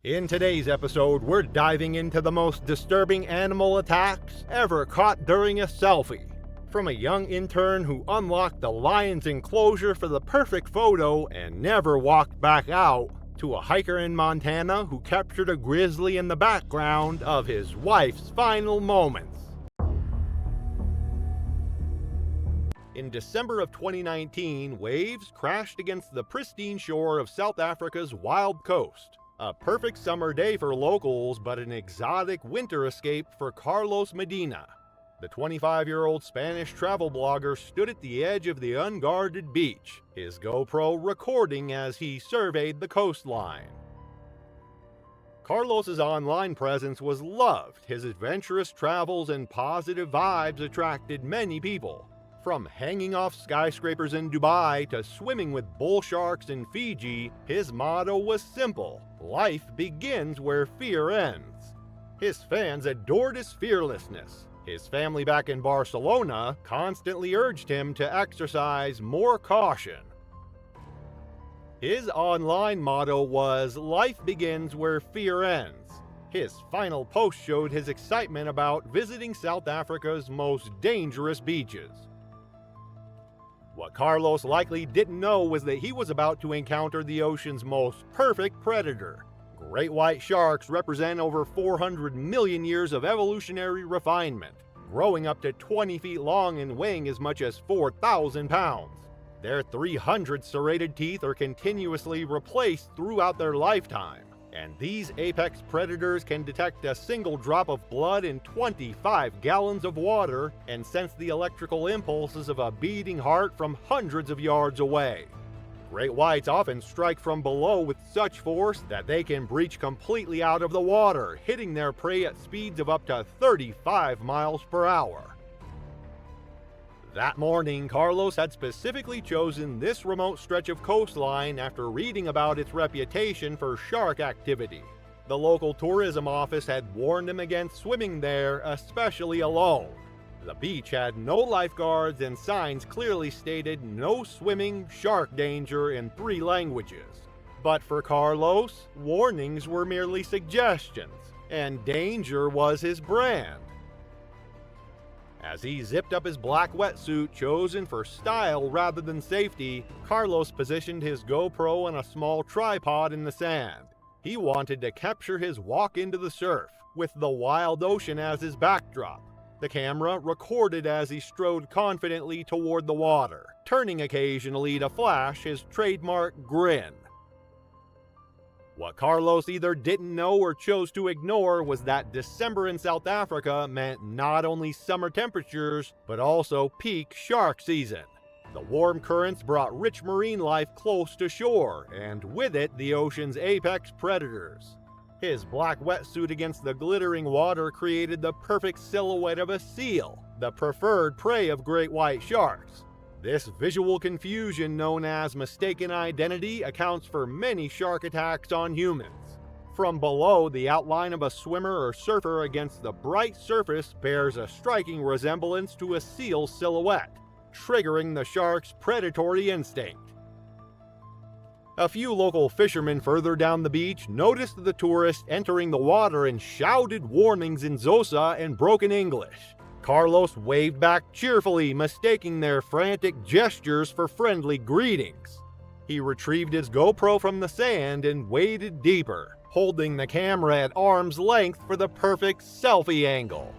In today's episode, we're diving into the most disturbing animal attacks ever caught during a selfie. From a young intern who unlocked the lion's enclosure for the perfect photo and never walked back out, to a hiker in Montana who captured a grizzly in the background of his wife's final moments. In December of 2019, waves crashed against the pristine shore of South Africa's wild coast. A perfect summer day for locals, but an exotic winter escape for Carlos Medina. The 25-year-old Spanish travel blogger stood at the edge of the unguarded beach, his GoPro recording as he surveyed the coastline. Carlos's online presence was loved. His adventurous travels and positive vibes attracted many people. From hanging off skyscrapers in Dubai to swimming with bull sharks in Fiji, his motto was simple: life begins where fear ends. His fans adored his fearlessness. His family back in Barcelona constantly urged him to exercise more caution. His online motto was, life begins where fear ends. His final post showed his excitement about visiting South Africa's most dangerous beaches. What Carlos likely didn't know was that he was about to encounter the ocean's most perfect predator. Great white sharks represent over 400 million years of evolutionary refinement, growing up to 20 feet long and weighing as much as 4,000 pounds. Their 300 serrated teeth are continuously replaced throughout their lifetime, and these apex predators can detect a single drop of blood in 25 gallons of water and sense the electrical impulses of a beating heart from hundreds of yards away. Great whites often strike from below with such force that they can breach completely out of the water, hitting their prey at speeds of up to 35 miles per hour. That morning, Carlos had specifically chosen this remote stretch of coastline after reading about its reputation for shark activity. The local tourism office had warned him against swimming there, especially alone. The beach had no lifeguards and signs clearly stated no swimming, shark danger in 3 languages. But for Carlos, warnings were merely suggestions, and danger was his brand. As he zipped up his black wetsuit chosen for style rather than safety, Carlos positioned his GoPro on a small tripod in the sand. He wanted to capture his walk into the surf, with the wild ocean as his backdrop. The camera recorded as he strode confidently toward the water, turning occasionally to flash his trademark grin. What Carlos either didn't know or chose to ignore was that December in South Africa meant not only summer temperatures, but also peak shark season. The warm currents brought rich marine life close to shore, and with it, the ocean's apex predators. His black wetsuit against the glittering water created the perfect silhouette of a seal, the preferred prey of great white sharks. This visual confusion, known as mistaken identity, accounts for many shark attacks on humans. From below, the outline of a swimmer or surfer against the bright surface bears a striking resemblance to a seal's silhouette, triggering the shark's predatory instinct. A few local fishermen further down the beach noticed the tourist entering the water and shouted warnings in Xhosa and broken English. Carlos waved back cheerfully, mistaking their frantic gestures for friendly greetings. He retrieved his GoPro from the sand and waded deeper, holding the camera at arm's length for the perfect selfie angle.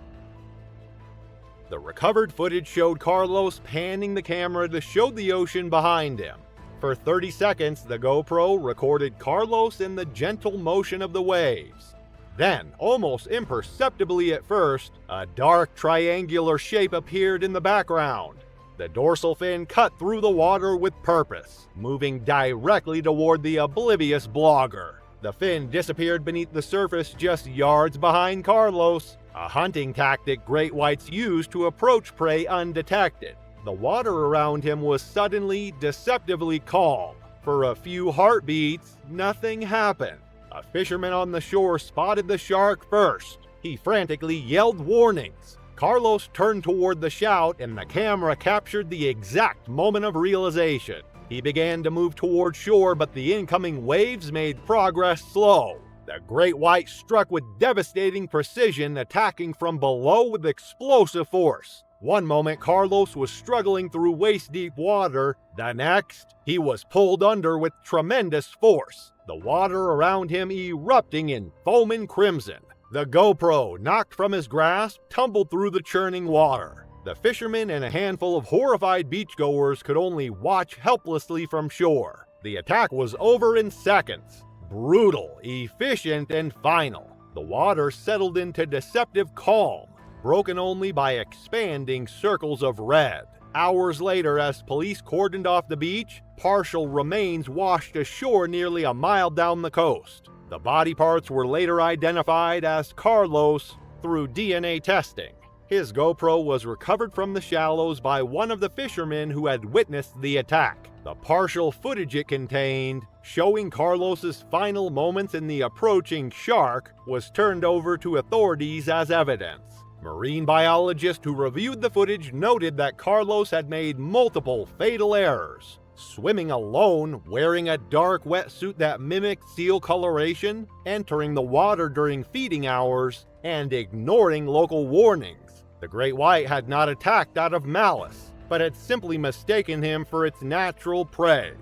The recovered footage showed Carlos panning the camera to show the ocean behind him. For 30 seconds, the GoPro recorded Carlos in the gentle motion of the waves. Then, almost imperceptibly at first, a dark triangular shape appeared in the background. The dorsal fin cut through the water with purpose, moving directly toward the oblivious blogger. The fin disappeared beneath the surface just yards behind Carlos, a hunting tactic great whites use to approach prey undetected. The water around him was suddenly, deceptively calm. For a few heartbeats, nothing happened. A fisherman on the shore spotted the shark first. He frantically yelled warnings. Carlos turned toward the shout, and the camera captured the exact moment of realization. He began to move toward shore, but the incoming waves made progress slow. The great white struck with devastating precision, attacking from below with explosive force. One moment, Carlos was struggling through waist-deep water. The next, he was pulled under with tremendous force, the water around him erupting in foam and crimson. The GoPro, knocked from his grasp, tumbled through the churning water. The fishermen and a handful of horrified beachgoers could only watch helplessly from shore. The attack was over in seconds. Brutal, efficient, and final. The water settled into deceptive calm, broken only by expanding circles of red. Hours later, as police cordoned off the beach, partial remains washed ashore nearly a mile down the coast. The body parts were later identified as Carlos through DNA testing. His GoPro was recovered from the shallows by one of the fishermen who had witnessed the attack. The partial footage it contained, showing Carlos's final moments in the approaching shark, was turned over to authorities as evidence. Marine biologists who reviewed the footage noted that Carlos had made multiple fatal errors. Swimming alone, wearing a dark wetsuit that mimicked seal coloration, entering the water during feeding hours, and ignoring local warnings. The great white had not attacked out of malice, but had simply mistaken him for its natural prey.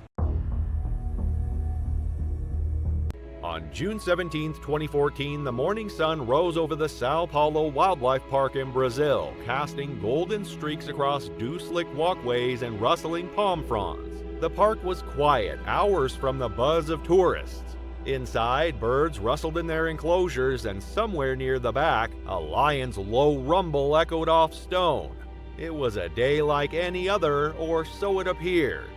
On June 17, 2014, the morning sun rose over the Sao Paulo Wildlife Park in Brazil, casting golden streaks across dew-slick walkways and rustling palm fronds. The park was quiet, hours from the buzz of tourists. Inside, birds rustled in their enclosures, and somewhere near the back, a lion's low rumble echoed off stone. It was a day like any other, or so it appeared.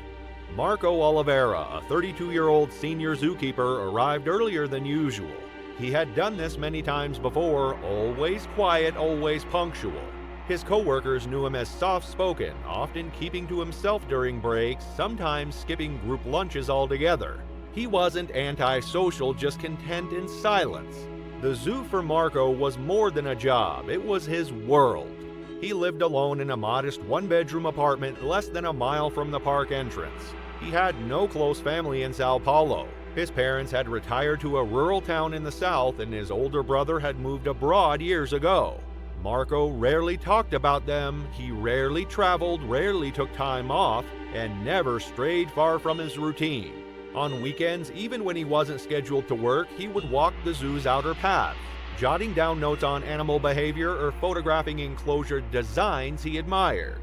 Marco Oliveira, a 32-year-old senior zookeeper, arrived earlier than usual. He had done this many times before, always quiet, always punctual. His co-workers knew him as soft-spoken, often keeping to himself during breaks, sometimes skipping group lunches altogether. He wasn't antisocial, just content in silence. The zoo for Marco was more than a job, it was his world. He lived alone in a modest one-bedroom apartment less than a mile from the park entrance. He had no close family in Sao Paulo. His parents had retired to a rural town in the south, and his older brother had moved abroad years ago. Marco rarely talked about them, he rarely traveled, rarely took time off, and never strayed far from his routine. On weekends, even when he wasn't scheduled to work, he would walk the zoo's outer paths, jotting down notes on animal behavior or photographing enclosure designs he admired.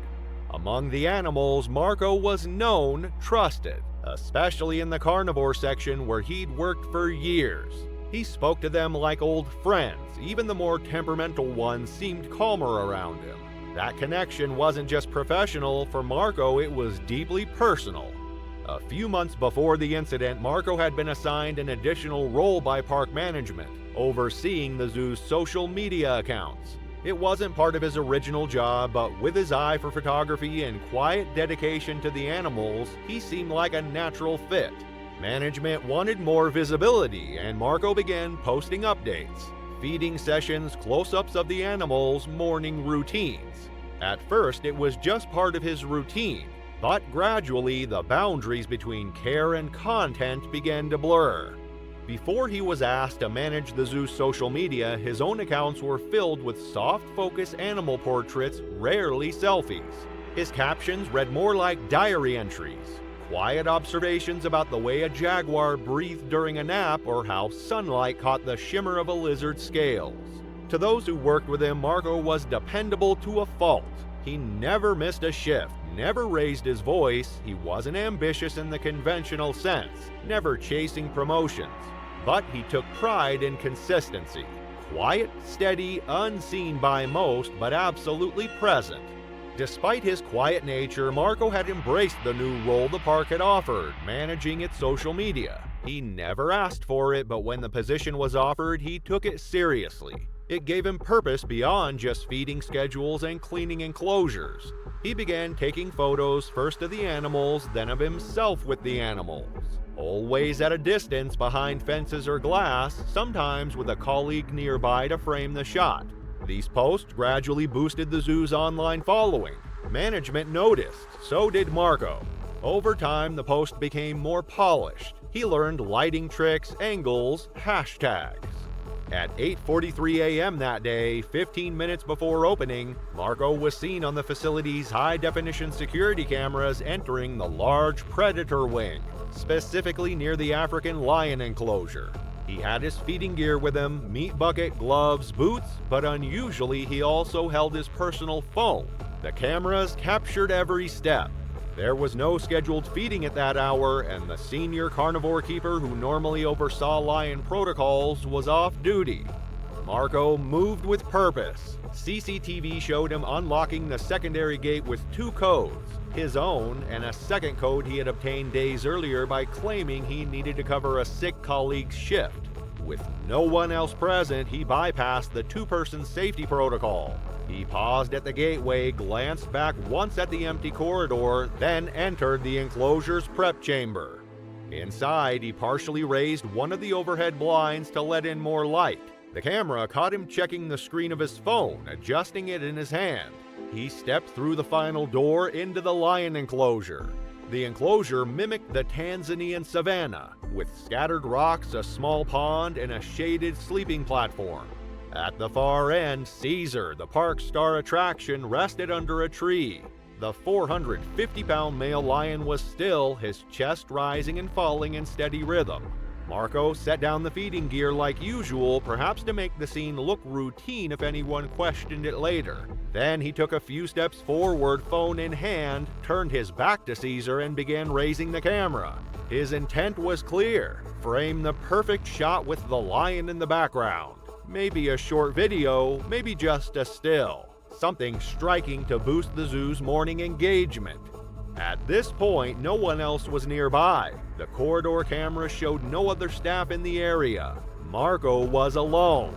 Among the animals, Marco was known, trusted, especially in the carnivore section where he'd worked for years. He spoke to them like old friends, even the more temperamental ones seemed calmer around him. That connection wasn't just professional, for Marco it was deeply personal. A few months before the incident, Marco had been assigned an additional role by park management, overseeing the zoo's social media accounts. It wasn't part of his original job, but with his eye for photography and quiet dedication to the animals, he seemed like a natural fit. Management wanted more visibility, and Marco began posting updates, feeding sessions, close-ups of the animals, morning routines. At first, it was just part of his routine, but gradually the boundaries between care and content began to blur. Before he was asked to manage the zoo's social media, his own accounts were filled with soft-focus animal portraits, rarely selfies. His captions read more like diary entries, quiet observations about the way a jaguar breathed during a nap or how sunlight caught the shimmer of a lizard's scales. To those who worked with him, Marco was dependable to a fault. He never missed a shift, never raised his voice, he wasn't ambitious in the conventional sense, never chasing promotions. But he took pride in consistency. Quiet, steady, unseen by most, but absolutely present. Despite his quiet nature, Marco had embraced the new role the park had offered, managing its social media. He never asked for it, but when the position was offered, he took it seriously. It gave him purpose beyond just feeding schedules and cleaning enclosures. He began taking photos, first of the animals, then of himself with the animals. Always at a distance behind fences or glass, sometimes with a colleague nearby to frame the shot. These posts gradually boosted the zoo's online following. Management noticed, so did Marco. Over time, the post became more polished. He learned lighting tricks, angles, hashtags. At 8:43 a.m. that day, 15 minutes before opening, Marco was seen on the facility's high-definition security cameras entering the large predator wing, specifically near the African lion enclosure. He had his feeding gear with him, meat bucket, gloves, boots, but unusually he also held his personal phone. The cameras captured every step. There was no scheduled feeding at that hour, and the senior carnivore keeper who normally oversaw lion protocols was off duty. Marco moved with purpose. CCTV showed him unlocking the secondary gate with 2 codes, his own and a second code he had obtained days earlier by claiming he needed to cover a sick colleague's shift. With no one else present, he bypassed the 2-person safety protocol. He paused at the gateway, glanced back once at the empty corridor, then entered the enclosure's prep chamber. Inside, he partially raised one of the overhead blinds to let in more light. The camera caught him checking the screen of his phone, adjusting it in his hand. He stepped through the final door into the lion enclosure. The enclosure mimicked the Tanzanian savanna, with scattered rocks, a small pond, and a shaded sleeping platform. At the far end, Caesar, the park's star attraction, rested under a tree. The 450-pound male lion was still, his chest rising and falling in steady rhythm. Marco set down the feeding gear like usual, perhaps to make the scene look routine if anyone questioned it later. Then he took a few steps forward, phone in hand, turned his back to Caesar, and began raising the camera. His intent was clear: frame the perfect shot with the lion in the background. Maybe a short video, maybe just a still. Something striking to boost the zoo's morning engagement. At this point, no one else was nearby. The corridor camera showed no other staff in the area. Marco was alone.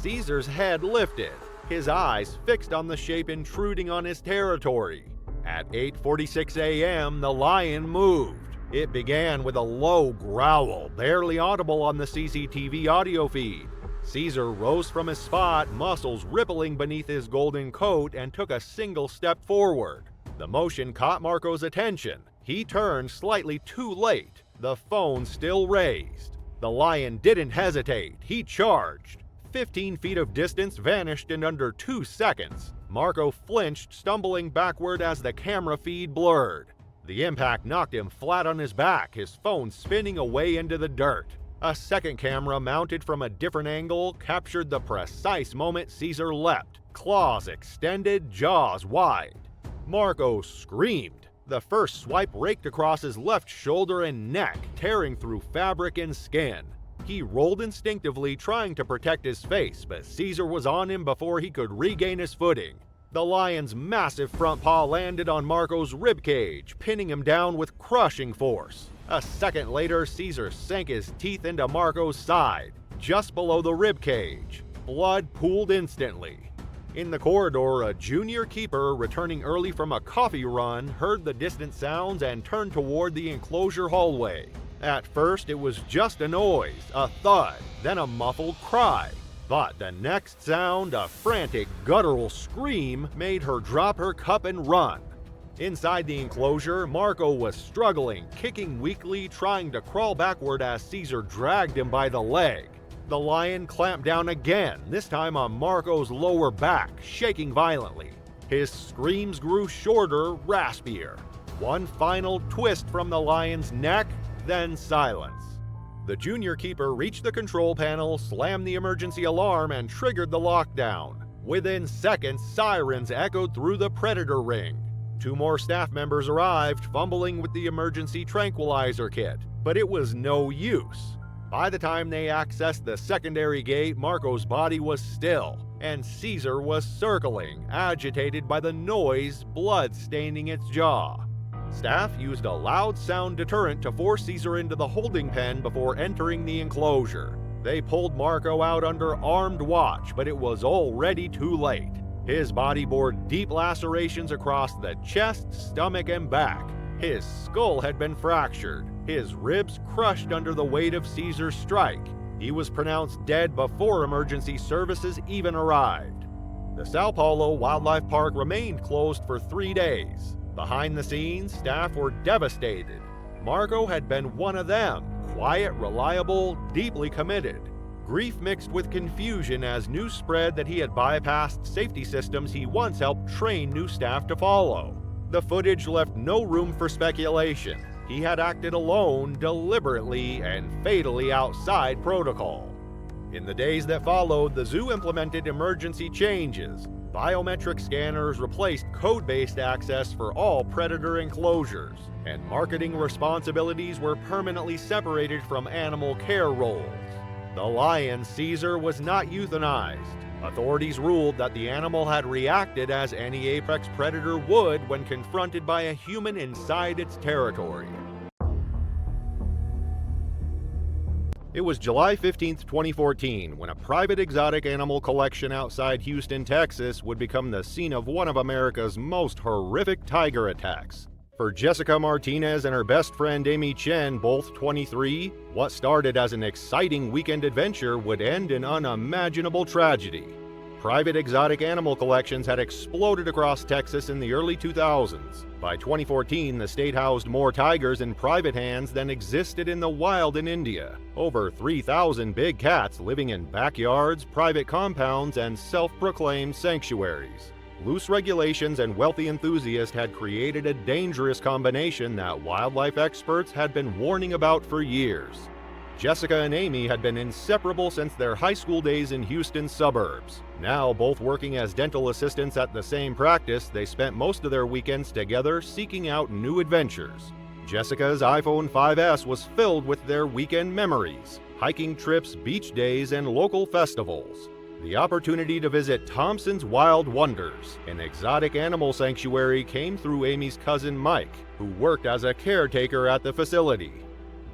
Caesar's head lifted, his eyes fixed on the shape intruding on his territory. At 8:46 a.m., the lion moved. It began with a low growl, barely audible on the CCTV audio feed. Caesar rose from his spot, muscles rippling beneath his golden coat, and took a single step forward. The motion caught Marco's attention. He turned slightly too late, the phone still raised. The lion didn't hesitate. He charged. 15 feet of distance vanished in under 2 seconds. Marco flinched, stumbling backward as the camera feed blurred. The impact knocked him flat on his back, his phone spinning away into the dirt. A second camera, mounted from a different angle, captured the precise moment Caesar leapt, claws extended, jaws wide. Marco screamed. The first swipe raked across his left shoulder and neck, tearing through fabric and skin. He rolled instinctively, trying to protect his face, but Caesar was on him before he could regain his footing. The lion's massive front paw landed on Marco's ribcage, pinning him down with crushing force. A second later, Caesar sank his teeth into Marco's side, just below the ribcage. Blood pooled instantly. In the corridor, a junior keeper, returning early from a coffee run, heard the distant sounds and turned toward the enclosure hallway. At first, it was just a noise, a thud, then a muffled cry. But the next sound, a frantic, guttural scream, made her drop her cup and run. Inside the enclosure, Marco was struggling, kicking weakly, trying to crawl backward as Caesar dragged him by the leg. The lion clamped down again, this time on Marco's lower back, shaking violently. His screams grew shorter, raspier. One final twist from the lion's neck, then silence. The junior keeper reached the control panel, slammed the emergency alarm, and triggered the lockdown. Within seconds, sirens echoed through the predator ring. 2 more staff members arrived, fumbling with the emergency tranquilizer kit, but it was no use. By the time they accessed the secondary gate, Marco's body was still, and Caesar was circling, agitated by the noise, blood staining its jaw. Staff used a loud sound deterrent to force Caesar into the holding pen before entering the enclosure. They pulled Marco out under armed watch, but it was already too late. His body bore deep lacerations across the chest, stomach, and back. His skull had been fractured, his ribs crushed under the weight of Caesar's strike. He was pronounced dead before emergency services even arrived. The Sao Paulo Wildlife Park remained closed for 3 days. Behind the scenes, staff were devastated. Marco had been one of them, quiet, reliable, deeply committed. Grief mixed with confusion as news spread that he had bypassed safety systems he once helped train new staff to follow. The footage left no room for speculation. He had acted alone, deliberately, and fatally outside protocol. In the days that followed, the zoo implemented emergency changes. Biometric scanners replaced code-based access for all predator enclosures, and marketing responsibilities were permanently separated from animal care roles. The lion, Caesar, was not euthanized. Authorities ruled that the animal had reacted as any apex predator would when confronted by a human inside its territory. It was July 15, 2014, when a private exotic animal collection outside Houston, Texas, would become the scene of one of America's most horrific tiger attacks. For Jessica Martinez and her best friend Amy Chen, both 23, what started as an exciting weekend adventure would end in unimaginable tragedy. Private exotic animal collections had exploded across Texas in the early 2000s. By 2014, the state housed more tigers in private hands than existed in the wild in India. Over 3,000 big cats living in backyards, private compounds, and self-proclaimed sanctuaries. Loose regulations and wealthy enthusiasts had created a dangerous combination that wildlife experts had been warning about for years. Jessica and Amy had been inseparable since their high school days in Houston's suburbs. Now, both working as dental assistants at the same practice, they spent most of their weekends together seeking out new adventures. Jessica's iPhone 5S was filled with their weekend memories, hiking trips, beach days, and local festivals. The opportunity to visit Thompson's Wild Wonders, an exotic animal sanctuary, came through Amy's cousin Mike, who worked as a caretaker at the facility.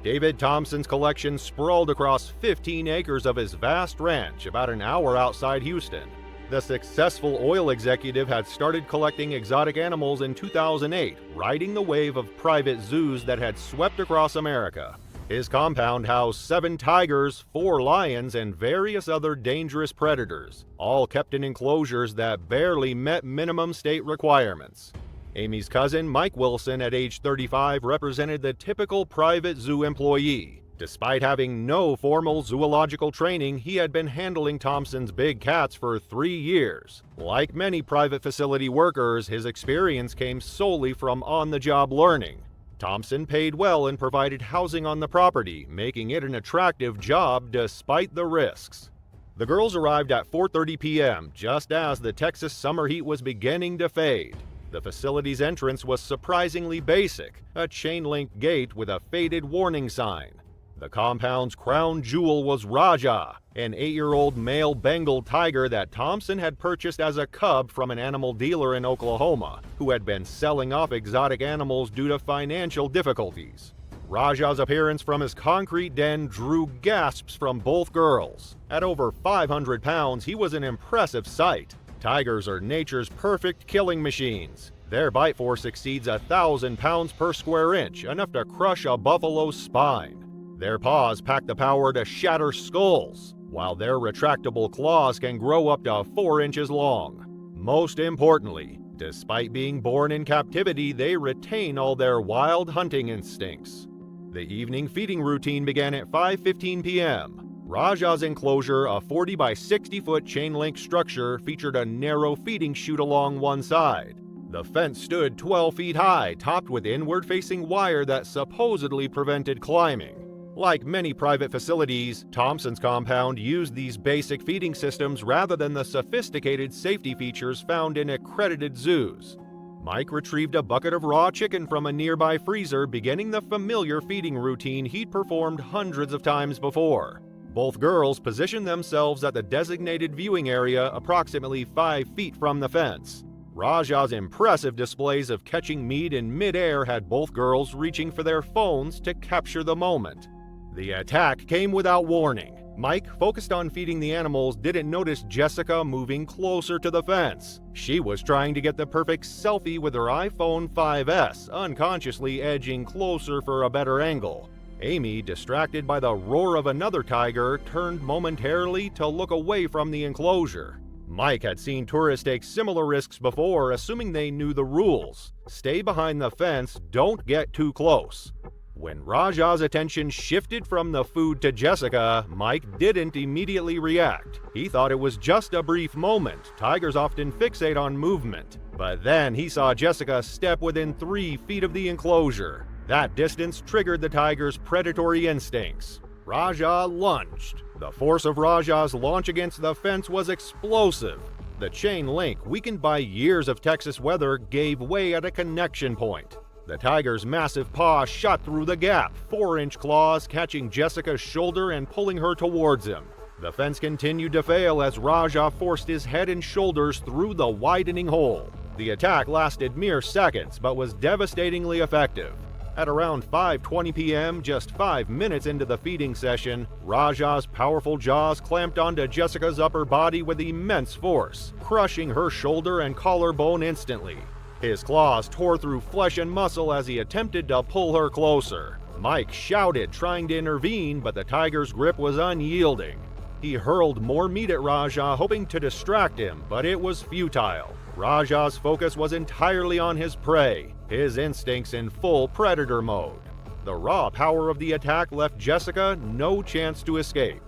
David Thompson's collection sprawled across 15 acres of his vast ranch about an hour outside Houston. The successful oil executive had started collecting exotic animals in 2008, riding the wave of private zoos that had swept across America. His compound housed 7 tigers, 4 lions, and various other dangerous predators, all kept in enclosures that barely met minimum state requirements. Amy's cousin, Mike Wilson, at age 35, represented the typical private zoo employee. Despite having no formal zoological training, he had been handling Thompson's big cats for 3 years. Like many private facility workers, his experience came solely from on-the-job learning. Thompson paid well and provided housing on the property, making it an attractive job despite the risks. The girls arrived at 4:30 p.m., just as the Texas summer heat was beginning to fade. The facility's entrance was surprisingly basic, a chain-link gate with a faded warning sign. The compound's crown jewel was Raja, an 8-year-old male Bengal tiger that Thompson had purchased as a cub from an animal dealer in Oklahoma, who had been selling off exotic animals due to financial difficulties. Raja's appearance from his concrete den drew gasps from both girls. At over 500 pounds, he was an impressive sight. Tigers are nature's perfect killing machines. Their bite force exceeds 1,000 pounds per square inch, enough to crush a buffalo's spine. Their paws pack the power to shatter skulls, while their retractable claws can grow up to 4 inches long. Most importantly, despite being born in captivity, they retain all their wild hunting instincts. The evening feeding routine began at 5:15 p.m. Raja's enclosure, a 40 by 60 foot chain link structure, featured a narrow feeding chute along one side. The fence stood 12 feet high, topped with inward-facing wire that supposedly prevented climbing. Like many private facilities, Thompson's compound used these basic feeding systems rather than the sophisticated safety features found in accredited zoos. Mike retrieved a bucket of raw chicken from a nearby freezer, beginning the familiar feeding routine he'd performed hundreds of times before. Both girls positioned themselves at the designated viewing area approximately 5 feet from the fence. Raja's impressive displays of catching meat in midair had both girls reaching for their phones to capture the moment. The attack came without warning. Mike, focused on feeding the animals, didn't notice Jessica moving closer to the fence. She was trying to get the perfect selfie with her iPhone 5S, unconsciously edging closer for a better angle. Amy, distracted by the roar of another tiger, turned momentarily to look away from the enclosure. Mike had seen tourists take similar risks before, assuming they knew the rules. Stay behind the fence, don't get too close. When Raja's attention shifted from the food to Jessica, Mike didn't immediately react. He thought it was just a brief moment. Tigers often fixate on movement. But then he saw Jessica step within 3 feet of the enclosure. That distance triggered the tiger's predatory instincts. Raja lunged. The force of Raja's launch against the fence was explosive. The chain link, weakened by years of Texas weather, gave way at a connection point. The tiger's massive paw shot through the gap, 4-inch claws catching Jessica's shoulder and pulling her towards him. The fence continued to fail as Raja forced his head and shoulders through the widening hole. The attack lasted mere seconds, but was devastatingly effective. At around 5:20 p.m., just 5 minutes into the feeding session, Raja's powerful jaws clamped onto Jessica's upper body with immense force, crushing her shoulder and collarbone instantly. His claws tore through flesh and muscle as he attempted to pull her closer. Mike shouted, trying to intervene, but the tiger's grip was unyielding. He hurled more meat at Raja, hoping to distract him, but it was futile. Raja's focus was entirely on his prey, his instincts in full predator mode. The raw power of the attack left Jessica no chance to escape.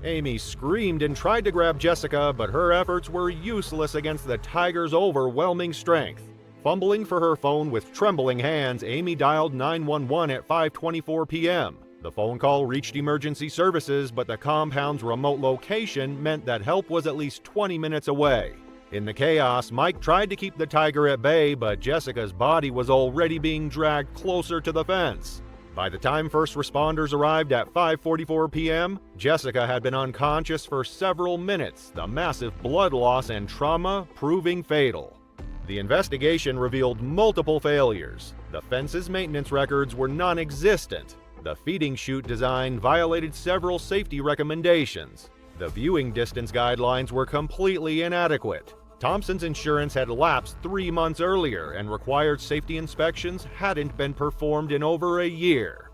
Amy screamed and tried to grab Jessica, but her efforts were useless against the tiger's overwhelming strength. Fumbling for her phone with trembling hands, Amy dialed 911 at 5:24 p.m. The phone call reached emergency services, but the compound's remote location meant that help was at least 20 minutes away. In the chaos, Mike tried to keep the tiger at bay, but Jessica's body was already being dragged closer to the fence. By the time first responders arrived at 5:44 p.m., Jessica had been unconscious for several minutes, the massive blood loss and trauma proving fatal. The investigation revealed multiple failures. The fence's maintenance records were non-existent. The feeding chute design violated several safety recommendations. The viewing distance guidelines were completely inadequate. Thompson's insurance had lapsed 3 months earlier, and required safety inspections hadn't been performed in over a year.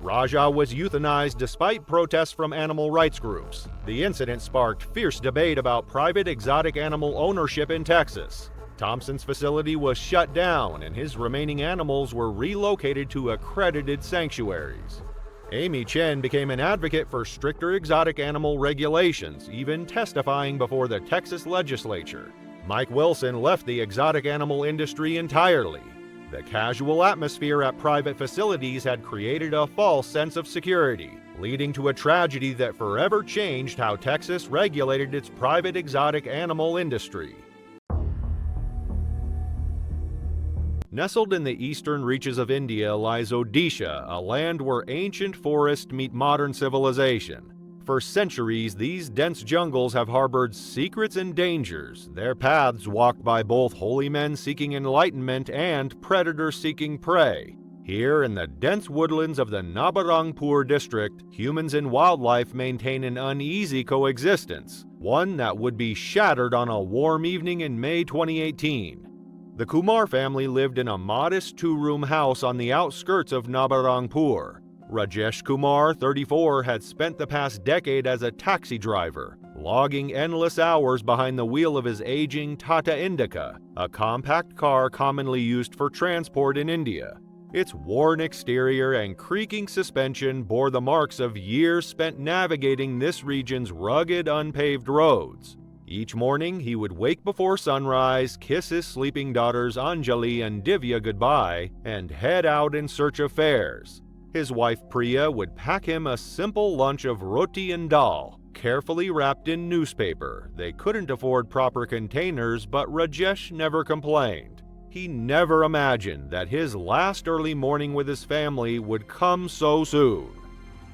Raja was euthanized despite protests from animal rights groups. The incident sparked fierce debate about private exotic animal ownership in Texas. Thompson's facility was shut down, and his remaining animals were relocated to accredited sanctuaries. Amy Chen became an advocate for stricter exotic animal regulations, even testifying before the Texas legislature. Mike Wilson left the exotic animal industry entirely. The casual atmosphere at private facilities had created a false sense of security, leading to a tragedy that forever changed how Texas regulated its private exotic animal industry. Nestled in the eastern reaches of India lies Odisha, a land where ancient forests meet modern civilization. For centuries, these dense jungles have harbored secrets and dangers, their paths walked by both holy men seeking enlightenment and predators seeking prey. Here in the dense woodlands of the Nabarangpur district, humans and wildlife maintain an uneasy coexistence, one that would be shattered on a warm evening in May 2018. The Kumar family lived in a modest 2-room house on the outskirts of Nabarangpur. Rajesh Kumar, 34, had spent the past decade as a taxi driver, logging endless hours behind the wheel of his aging Tata Indica, a compact car commonly used for transport in India. Its worn exterior and creaking suspension bore the marks of years spent navigating this region's rugged, unpaved roads. Each morning, he would wake before sunrise, kiss his sleeping daughters Anjali and Divya goodbye, and head out in search of fares. His wife Priya would pack him a simple lunch of roti and dal, carefully wrapped in newspaper. They couldn't afford proper containers, but Rajesh never complained. He never imagined that his last early morning with his family would come so soon.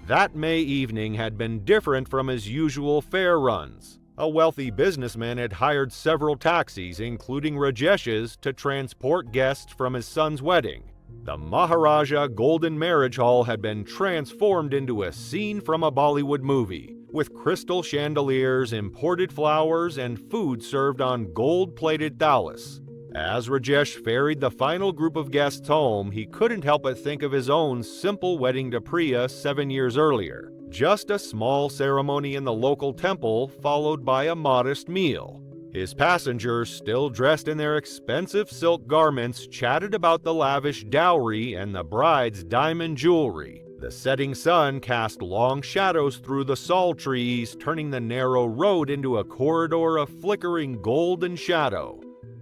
That May evening had been different from his usual fare runs. A wealthy businessman had hired several taxis, including Rajesh's, to transport guests from his son's wedding. The Maharaja Golden Marriage Hall had been transformed into a scene from a Bollywood movie, with crystal chandeliers, imported flowers, and food served on gold-plated thalas. As Rajesh ferried the final group of guests home, he couldn't help but think of his own simple wedding to Priya 7 years earlier. Just a small ceremony in the local temple, followed by a modest meal. His passengers, still dressed in their expensive silk garments, chatted about the lavish dowry and the bride's diamond jewelry. The setting sun cast long shadows through the sal trees, turning the narrow road into a corridor of flickering golden shadow.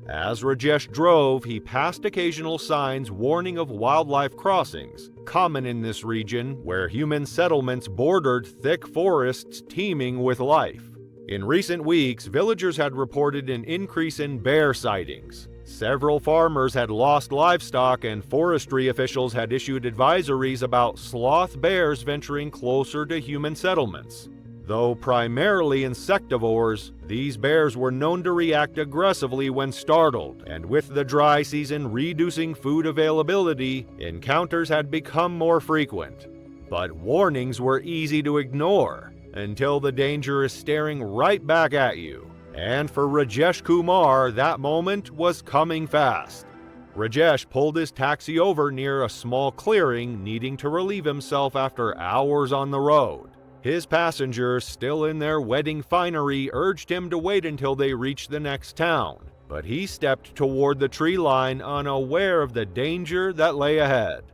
As Rajesh drove, he passed occasional signs warning of wildlife crossings, common in this region where human settlements bordered thick forests teeming with life. In recent weeks, villagers had reported an increase in bear sightings. Several farmers had lost livestock, and forestry officials had issued advisories about sloth bears venturing closer to human settlements. Though primarily insectivores, these bears were known to react aggressively when startled, and with the dry season reducing food availability, encounters had become more frequent. But warnings were easy to ignore, until the danger is staring right back at you. And for Rajesh Kumar, that moment was coming fast. Rajesh pulled his taxi over near a small clearing, needing to relieve himself after hours on the road. His passengers, still in their wedding finery, urged him to wait until they reached the next town, but he stepped toward the tree line, unaware of the danger that lay ahead.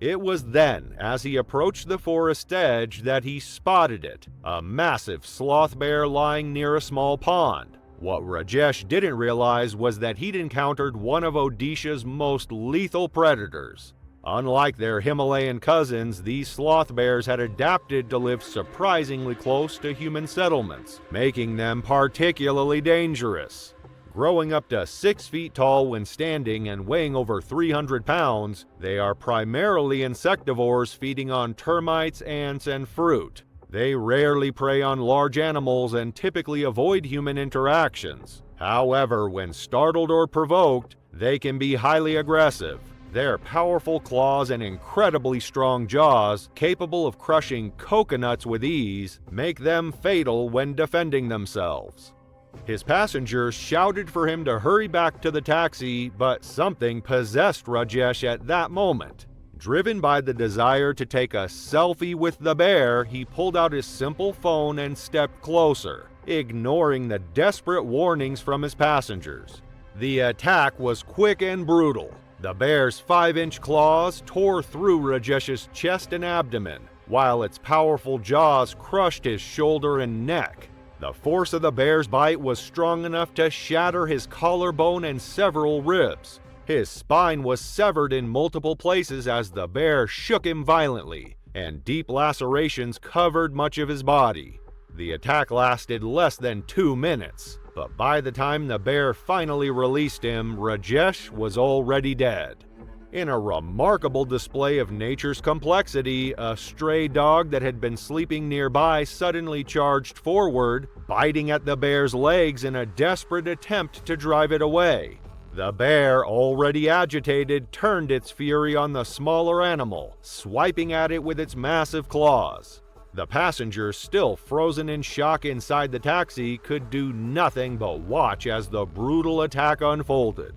It was then, as he approached the forest edge, that he spotted it, a massive sloth bear lying near a small pond. What Rajesh didn't realize was that he'd encountered one of Odisha's most lethal predators. Unlike their Himalayan cousins, these sloth bears had adapted to live surprisingly close to human settlements, making them particularly dangerous. Growing up to 6 feet tall when standing and weighing over 300 pounds, they are primarily insectivores, feeding on termites, ants, and fruit. They rarely prey on large animals and typically avoid human interactions. However, when startled or provoked, they can be highly aggressive. Their powerful claws and incredibly strong jaws, capable of crushing coconuts with ease, make them fatal when defending themselves. His passengers shouted for him to hurry back to the taxi, but something possessed Rajesh at that moment. Driven by the desire to take a selfie with the bear, he pulled out his simple phone and stepped closer, ignoring the desperate warnings from his passengers. The attack was quick and brutal. The bear's 5-inch claws tore through Rajesh's chest and abdomen, while its powerful jaws crushed his shoulder and neck. The force of the bear's bite was strong enough to shatter his collarbone and several ribs. His spine was severed in multiple places as the bear shook him violently, and deep lacerations covered much of his body. The attack lasted less than 2 minutes, but by the time the bear finally released him, Rajesh was already dead. In a remarkable display of nature's complexity, a stray dog that had been sleeping nearby suddenly charged forward, biting at the bear's legs in a desperate attempt to drive it away. The bear, already agitated, turned its fury on the smaller animal, swiping at it with its massive claws. The passengers, still frozen in shock inside the taxi, could do nothing but watch as the brutal attack unfolded.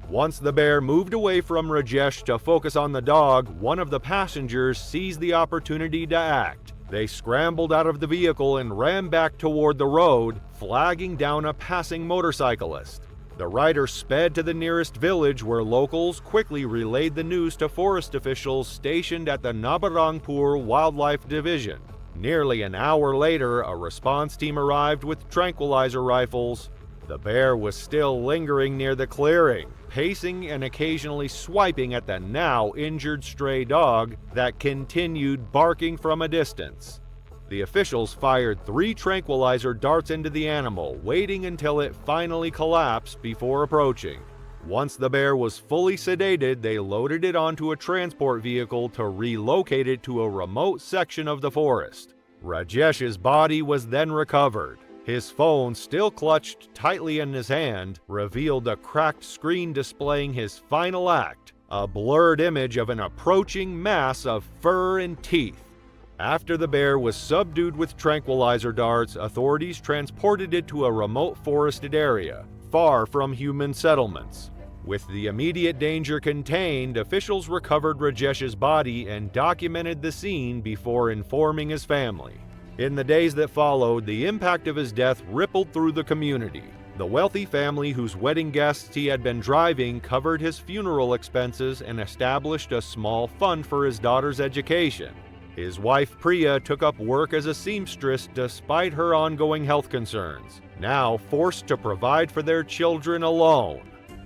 Once the bear moved away from Rajesh to focus on the dog, one of the passengers seized the opportunity to act. They scrambled out of the vehicle and ran back toward the road, flagging down a passing motorcyclist. The rider sped to the nearest village, where locals quickly relayed the news to forest officials stationed at the Nabarangpur Wildlife Division. Nearly an hour later, a response team arrived with tranquilizer rifles. The bear was still lingering near the clearing, pacing and occasionally swiping at the now injured stray dog that continued barking from a distance. The officials fired 3 tranquilizer darts into the animal, waiting until it finally collapsed before approaching. Once the bear was fully sedated, they loaded it onto a transport vehicle to relocate it to a remote section of the forest. Rajesh's body was then recovered. His phone, still clutched tightly in his hand, revealed a cracked screen displaying his final act, a blurred image of an approaching mass of fur and teeth. After the bear was subdued with tranquilizer darts, authorities transported it to a remote forested area, far from human settlements. With the immediate danger contained, officials recovered Rajesh's body and documented the scene before informing his family. In the days that followed, the impact of his death rippled through the community. The wealthy family whose wedding guests he had been driving covered his funeral expenses and established a small fund for his daughter's education. His wife Priya took up work as a seamstress despite her ongoing health concerns, now forced to provide for their children alone.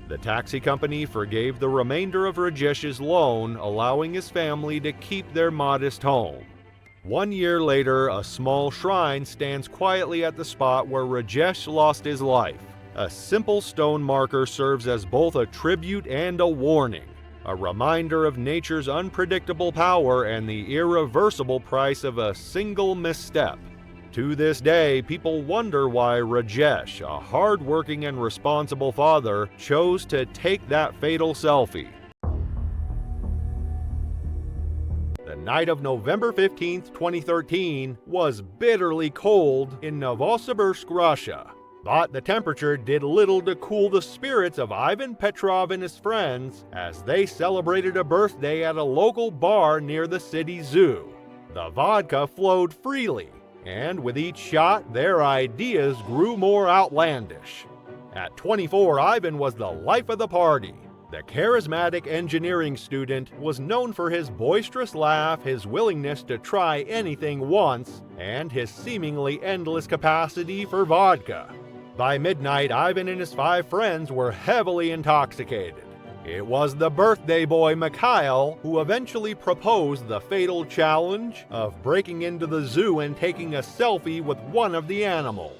The taxi company forgave the remainder of Rajesh's loan, allowing his family to keep their modest home. 1 year later, a small shrine stands quietly at the spot where Rajesh lost his life. A simple stone marker serves as both a tribute and a warning, a reminder of nature's unpredictable power and the irreversible price of a single misstep. To this day, people wonder why Rajesh, a hard-working and responsible father, chose to take that fatal selfie. The night of November 15, 2013, was bitterly cold in Novosibirsk, Russia. But the temperature did little to cool the spirits of Ivan Petrov and his friends as they celebrated a birthday at a local bar near the city zoo. The vodka flowed freely, and with each shot, their ideas grew more outlandish. At 24, Ivan was the life of the party. The charismatic engineering student was known for his boisterous laugh, his willingness to try anything once, and his seemingly endless capacity for vodka. By midnight, Ivan and his 5 friends were heavily intoxicated. It was the birthday boy Mikhail who eventually proposed the fatal challenge of breaking into the zoo and taking a selfie with one of the animals.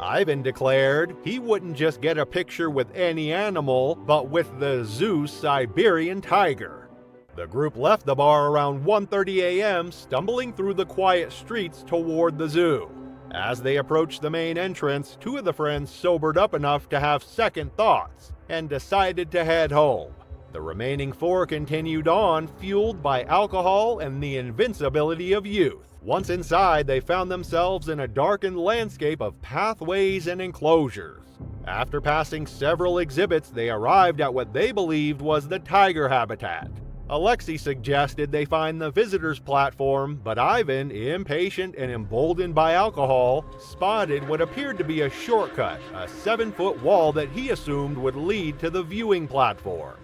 Ivan declared he wouldn't just get a picture with any animal, but with the zoo's Siberian tiger. The group left the bar around 1:30 a.m., stumbling through the quiet streets toward the zoo. As they approached the main entrance, 2 of the friends sobered up enough to have second thoughts and decided to head home. The remaining 4 continued on, fueled by alcohol and the invincibility of youth. Once inside, they found themselves in a darkened landscape of pathways and enclosures. After passing several exhibits, they arrived at what they believed was the tiger habitat. Alexei suggested they find the visitors' platform, but Ivan, impatient and emboldened by alcohol, spotted what appeared to be a shortcut, a 7-foot wall that he assumed would lead to the viewing platform.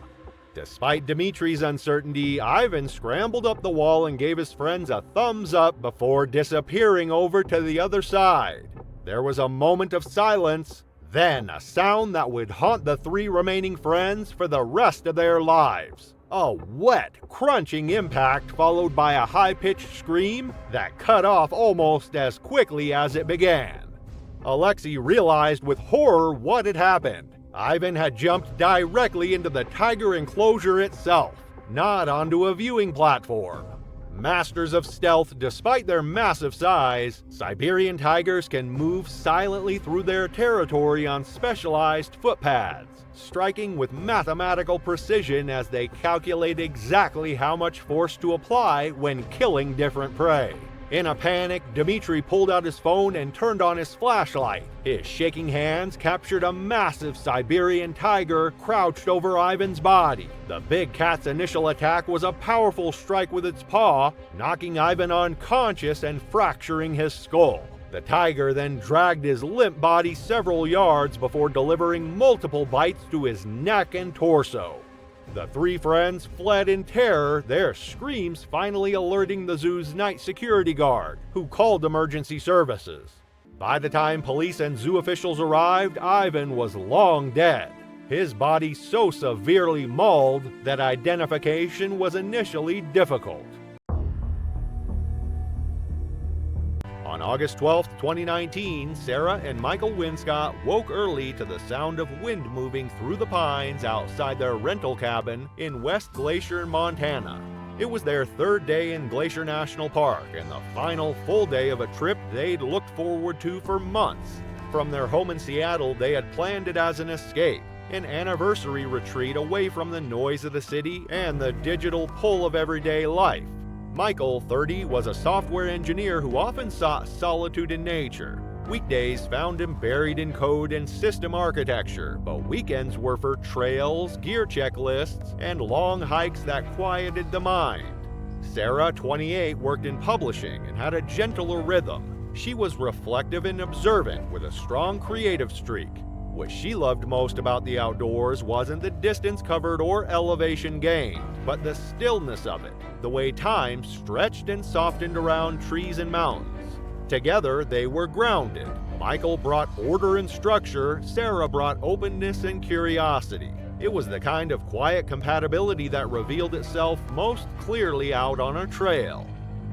Despite Dmitri's uncertainty, Ivan scrambled up the wall and gave his friends a thumbs up before disappearing over to the other side. There was a moment of silence, then a sound that would haunt the 3 remaining friends for the rest of their lives. A wet, crunching impact followed by a high-pitched scream that cut off almost as quickly as it began. Alexei realized with horror what had happened. Ivan had jumped directly into the tiger enclosure itself, not onto a viewing platform. Masters of stealth, despite their massive size, Siberian tigers can move silently through their territory on specialized footpads, striking with mathematical precision as they calculate exactly how much force to apply when killing different prey. In a panic, Dmitri pulled out his phone and turned on his flashlight. His shaking hands captured a massive Siberian tiger crouched over Ivan's body. The big cat's initial attack was a powerful strike with its paw, knocking Ivan unconscious and fracturing his skull. The tiger then dragged his limp body several yards before delivering multiple bites to his neck and torso. The 3 friends fled in terror, their screams finally alerting the zoo's night security guard, who called emergency services. By the time police and zoo officials arrived, Ivan was long dead, his body so severely mauled that identification was initially difficult. On August 12, 2019, Sarah and Michael Winscott woke early to the sound of wind moving through the pines outside their rental cabin in West Glacier, Montana. It was their 3rd day in Glacier National Park and the final full day of a trip they'd looked forward to for months. From their home in Seattle, they had planned it as an escape, an anniversary retreat away from the noise of the city and the digital pull of everyday life. Michael, 30, was a software engineer who often sought solitude in nature. Weekdays found him buried in code and system architecture, but weekends were for trails, gear checklists, and long hikes that quieted the mind. Sarah, 28, worked in publishing and had a gentler rhythm. She was reflective and observant with a strong creative streak. What she loved most about the outdoors wasn't the distance covered or elevation gained, but the stillness of it, the way time stretched and softened around trees and mountains. Together, they were grounded. Michael brought order and structure, Sarah brought openness and curiosity. It was the kind of quiet compatibility that revealed itself most clearly out on a trail.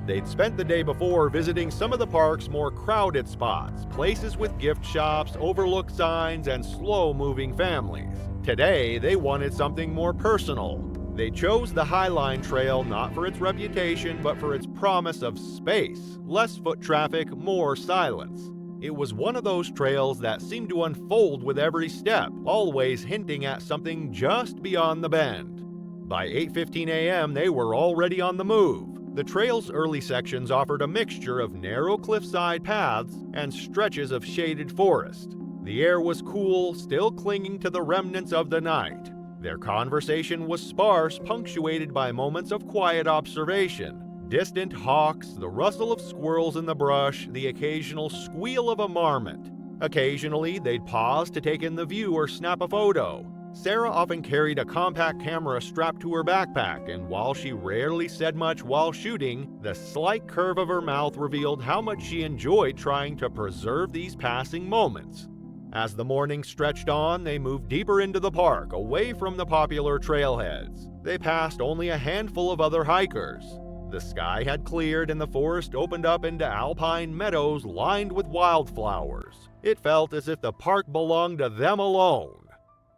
They'd spent the day before visiting some of the park's more crowded spots, places with gift shops, overlooked signs, and slow-moving families. Today, they wanted something more personal. They chose the Highline Trail not for its reputation, but for its promise of space, less foot traffic, more silence. It was one of those trails that seemed to unfold with every step, always hinting at something just beyond the bend. By 8:15 a.m., they were already on the move. The trail's early sections offered a mixture of narrow cliffside paths and stretches of shaded forest. The air was cool, still clinging to the remnants of the night. Their conversation was sparse, punctuated by moments of quiet observation. Distant hawks, the rustle of squirrels in the brush, the occasional squeal of a marmot. Occasionally, they'd pause to take in the view or snap a photo. Sarah often carried a compact camera strapped to her backpack, and while she rarely said much while shooting, the slight curve of her mouth revealed how much she enjoyed trying to preserve these passing moments. As the morning stretched on, they moved deeper into the park, away from the popular trailheads. They passed only a handful of other hikers. The sky had cleared and the forest opened up into alpine meadows lined with wildflowers. It felt as if the park belonged to them alone.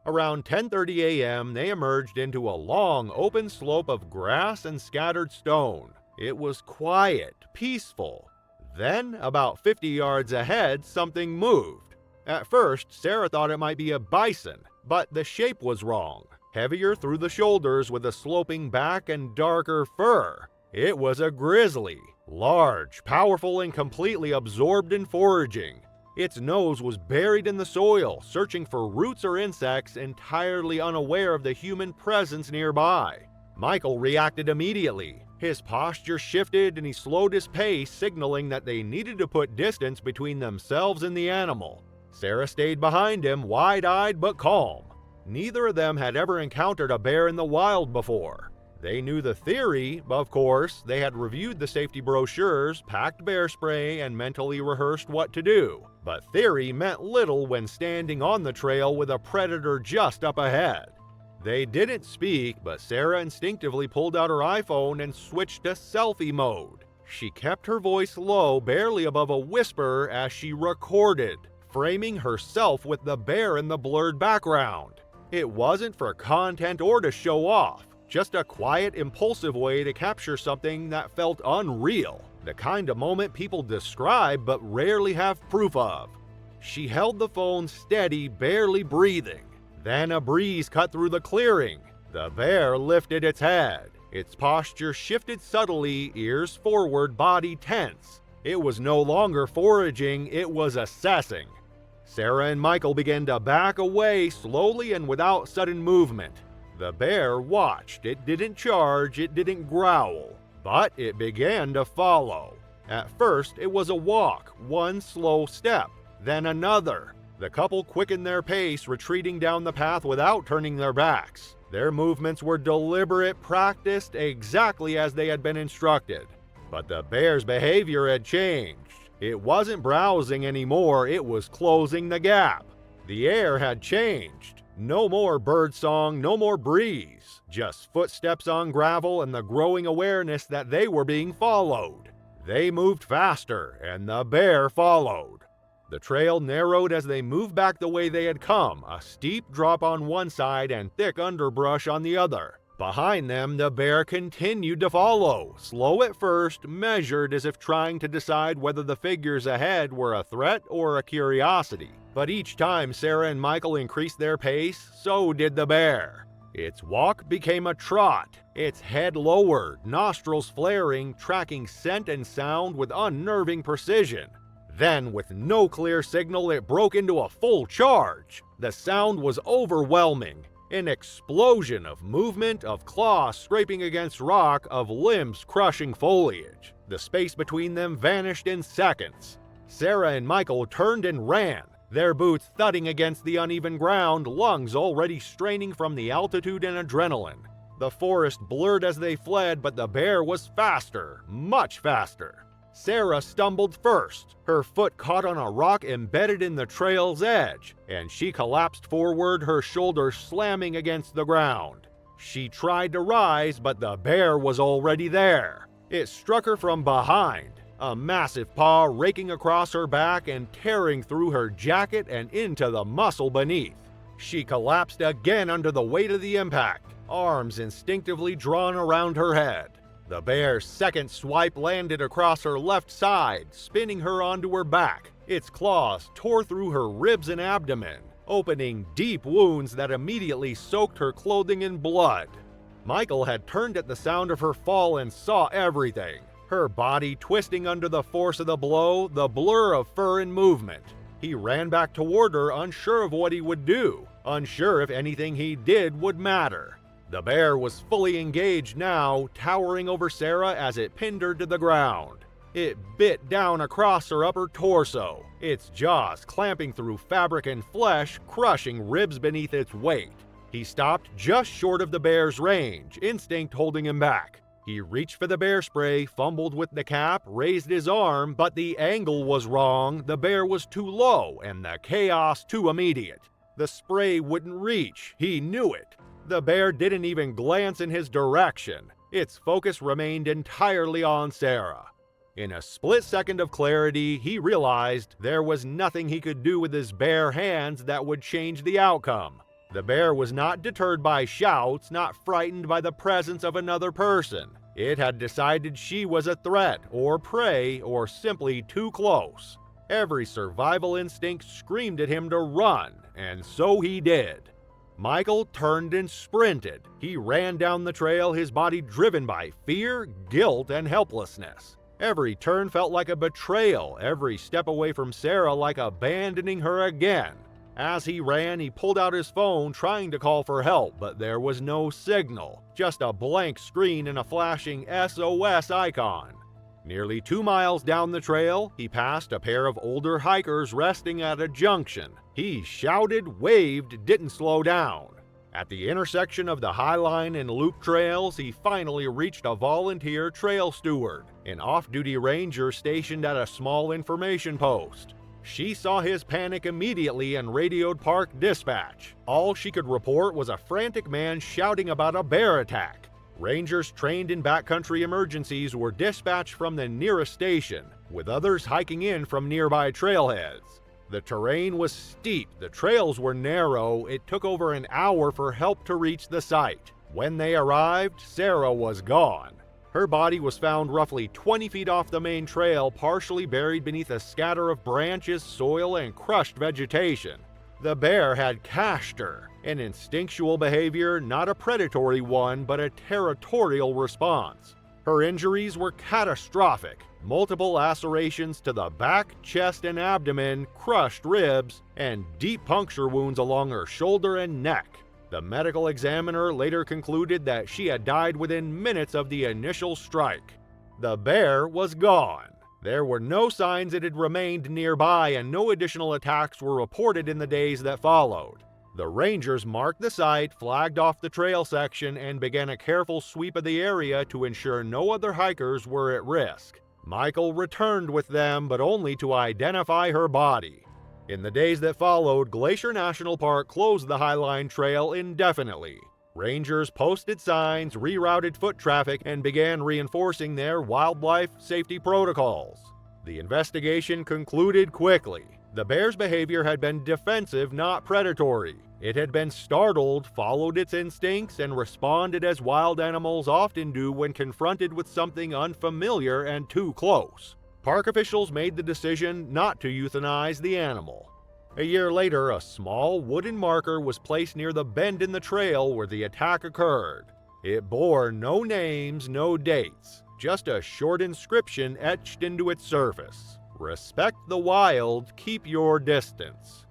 Around 10:30 a.m., they emerged into a long, open slope of grass and scattered stone. It was quiet, peaceful. Then, about 50 yards ahead, something moved. At first, Sarah thought it might be a bison, but the shape was wrong. Heavier through the shoulders with a sloping back and darker fur. It was a grizzly, large, powerful, and completely absorbed in foraging. Its nose was buried in the soil, searching for roots or insects, entirely unaware of the human presence nearby. Michael reacted immediately. His posture shifted and he slowed his pace, signaling that they needed to put distance between themselves and the animal. Sarah stayed behind him, wide-eyed but calm. Neither of them had ever encountered a bear in the wild before. They knew the theory, of course. They had reviewed the safety brochures, packed bear spray, and mentally rehearsed what to do. But theory meant little when standing on the trail with a predator just up ahead. They didn't speak, but Sarah instinctively pulled out her iPhone and switched to selfie mode. She kept her voice low, barely above a whisper, as she recorded, framing herself with the bear in the blurred background. It wasn't for content or to show off. Just a quiet, impulsive way to capture something that felt unreal. The kind of moment people describe but rarely have proof of. She held the phone steady, barely breathing. Then a breeze cut through the clearing. The bear lifted its head. Its posture shifted subtly, ears forward, body tense. It was no longer foraging, it was assessing. Sarah and Michael began to back away slowly and without sudden movement. The bear watched. It didn't charge, it didn't growl, but it began to follow. At first, it was a walk, one slow step, then another. The couple quickened their pace, retreating down the path without turning their backs. Their movements were deliberate, practiced exactly as they had been instructed. But the bear's behavior had changed. It wasn't browsing anymore, it was closing the gap. The air had changed. No more birdsong, no more breeze, just footsteps on gravel and the growing awareness that they were being followed. They moved faster, and the bear followed. The trail narrowed as they moved back the way they had come, a steep drop on one side and thick underbrush on the other. Behind them, the bear continued to follow, slow at first, measured as if trying to decide whether the figures ahead were a threat or a curiosity. But each time Sarah and Michael increased their pace, so did the bear. Its walk became a trot, its head lowered, nostrils flaring, tracking scent and sound with unnerving precision. Then, with no clear signal, it broke into a full charge. The sound was overwhelming. An explosion of movement, of claws scraping against rock, of limbs crushing foliage. The space between them vanished in seconds. Sarah and Michael turned and ran. their boots thudding against the uneven ground, lungs already straining from the altitude and adrenaline. The forest blurred as they fled, but the bear was faster, much faster. Sarah stumbled first. Her foot caught on a rock embedded in the trail's edge, and she collapsed forward, her shoulder slamming against the ground. She tried to rise, but the bear was already there. It struck her from behind, a massive paw raking across her back and tearing through her jacket and into the muscle beneath. She collapsed again under the weight of the impact, arms instinctively drawn around her head. The bear's second swipe landed across her left side, spinning her onto her back. Its claws tore through her ribs and abdomen, opening deep wounds that immediately soaked her clothing in blood. Michael had turned at the sound of her fall and saw everything. Her body twisting under the force of the blow, the blur of fur and movement. He ran back toward her, unsure of what he would do, unsure if anything he did would matter. The bear was fully engaged now, towering over Sarah as it pinned her to the ground. It bit down across her upper torso, its jaws clamping through fabric and flesh, crushing ribs beneath its weight. He stopped just short of the bear's range, instinct holding him back. He reached for the bear spray, fumbled with the cap, raised his arm, but the angle was wrong, the bear was too low, and the chaos too immediate. The spray wouldn't reach, he knew it. The bear didn't even glance in his direction. Its focus remained entirely on Sarah. In a split second of clarity, he realized there was nothing he could do with his bare hands that would change the outcome. The bear was not deterred by shouts, not frightened by the presence of another person. It had decided she was a threat, or prey, or simply too close. Every survival instinct screamed at him to run, and so he did. Michael turned and sprinted. He ran down the trail, his body driven by fear, guilt, and helplessness. Every turn felt like a betrayal, every step away from Sarah like abandoning her again. As he ran, he pulled out his phone, trying to call for help, but there was no signal, just a blank screen and a flashing SOS icon. Nearly 2 miles down the trail, he passed a pair of older hikers resting at a junction. He shouted, waved, didn't slow down. At the intersection of the Highline and Loop trails, he finally reached a volunteer trail steward, an off-duty ranger stationed at a small information post. She saw his panic immediately and radioed park dispatch. All she could report was a frantic man shouting about a bear attack. Rangers trained in backcountry emergencies were dispatched from the nearest station, with others hiking in from nearby trailheads. The terrain was steep, the trails were narrow, it took over an hour for help to reach the site. When they arrived, Sarah was gone. Her body was found roughly 20 feet off the main trail, partially buried beneath a scatter of branches, soil, and crushed vegetation. The bear had cached her, an instinctual behavior, not a predatory one, but a territorial response. Her injuries were catastrophic. Multiple lacerations to the back, chest, and abdomen, crushed ribs, and deep puncture wounds along her shoulder and neck. The medical examiner later concluded that she had died within minutes of the initial strike. The bear was gone. There were no signs it had remained nearby, and no additional attacks were reported in the days that followed. The rangers marked the site, flagged off the trail section, and began a careful sweep of the area to ensure no other hikers were at risk. Michael returned with them, but only to identify her body. In the days that followed, Glacier National Park closed the Highline Trail indefinitely. Rangers posted signs, rerouted foot traffic, and began reinforcing their wildlife safety protocols. The investigation concluded quickly. The bear's behavior had been defensive, not predatory. It had been startled, followed its instincts, and responded as wild animals often do when confronted with something unfamiliar and too close. Park officials made the decision not to euthanize the animal. A year later, a small wooden marker was placed near the bend in the trail where the attack occurred. It bore no names, no dates, just a short inscription etched into its surface. Respect the wild, keep your distance.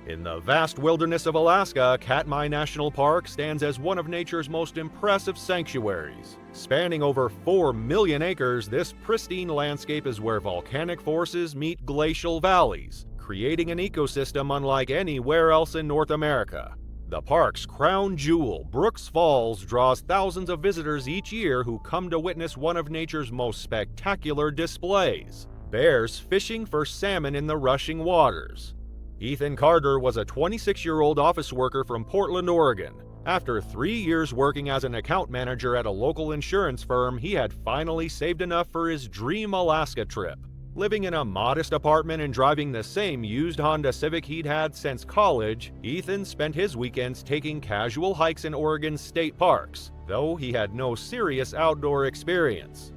In the vast wilderness of Alaska, Katmai National Park stands as one of nature's most impressive sanctuaries. Spanning over 4 million acres, this pristine landscape is where volcanic forces meet glacial valleys, creating an ecosystem unlike anywhere else in North America. The park's crown jewel, Brooks Falls, draws thousands of visitors each year who come to witness one of nature's most spectacular displays: bears fishing for salmon in the rushing waters. Ethan Carter was a 26-year-old office worker from Portland, Oregon. After 3 years working as an account manager at a local insurance firm, he had finally saved enough for his dream Alaska trip. Living in a modest apartment and driving the same used Honda Civic he'd had since college, Ethan spent his weekends taking casual hikes in Oregon's state parks, though he had no serious outdoor experience.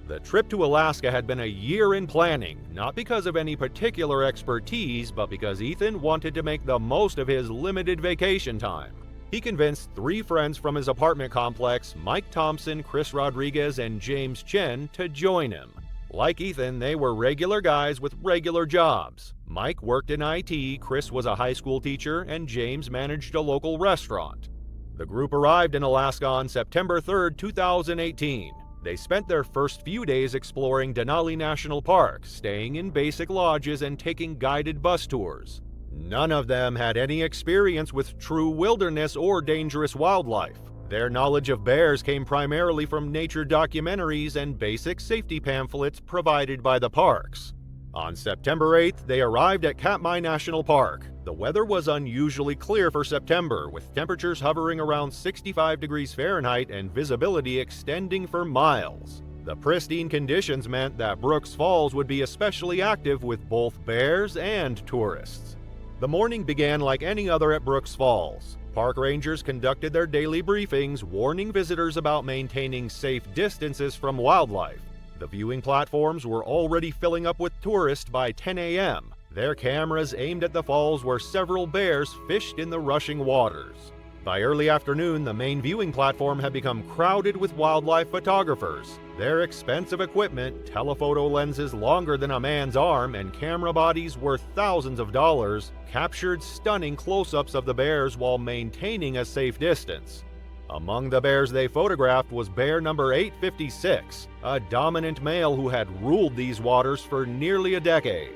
The trip to Alaska had been a year in planning, not because of any particular expertise, but because Ethan wanted to make the most of his limited vacation time. He convinced 3 friends from his apartment complex, Mike Thompson, Chris Rodriguez, and James Chen, to join him. Like Ethan, they were regular guys with regular jobs. Mike worked in IT, Chris was a high school teacher, and James managed a local restaurant. The group arrived in Alaska on September 3, 2018. They spent their first few days exploring Denali National Park, staying in basic lodges and taking guided bus tours. None of them had any experience with true wilderness or dangerous wildlife. Their knowledge of bears came primarily from nature documentaries and basic safety pamphlets provided by the parks. On September 8th, they arrived at Katmai National Park. The weather was unusually clear for September, with temperatures hovering around 65 degrees Fahrenheit and visibility extending for miles. The pristine conditions meant that Brooks Falls would be especially active with both bears and tourists. The morning began like any other at Brooks Falls. Park rangers conducted their daily briefings, warning visitors about maintaining safe distances from wildlife. The viewing platforms were already filling up with tourists by 10 a.m., their cameras aimed at the falls where several bears fished in the rushing waters. By early afternoon, the main viewing platform had become crowded with wildlife photographers. Their expensive equipment, telephoto lenses longer than a man's arm, and camera bodies worth thousands of dollars, captured stunning close-ups of the bears while maintaining a safe distance. Among the bears they photographed was bear number 856, a dominant male who had ruled these waters for nearly a decade.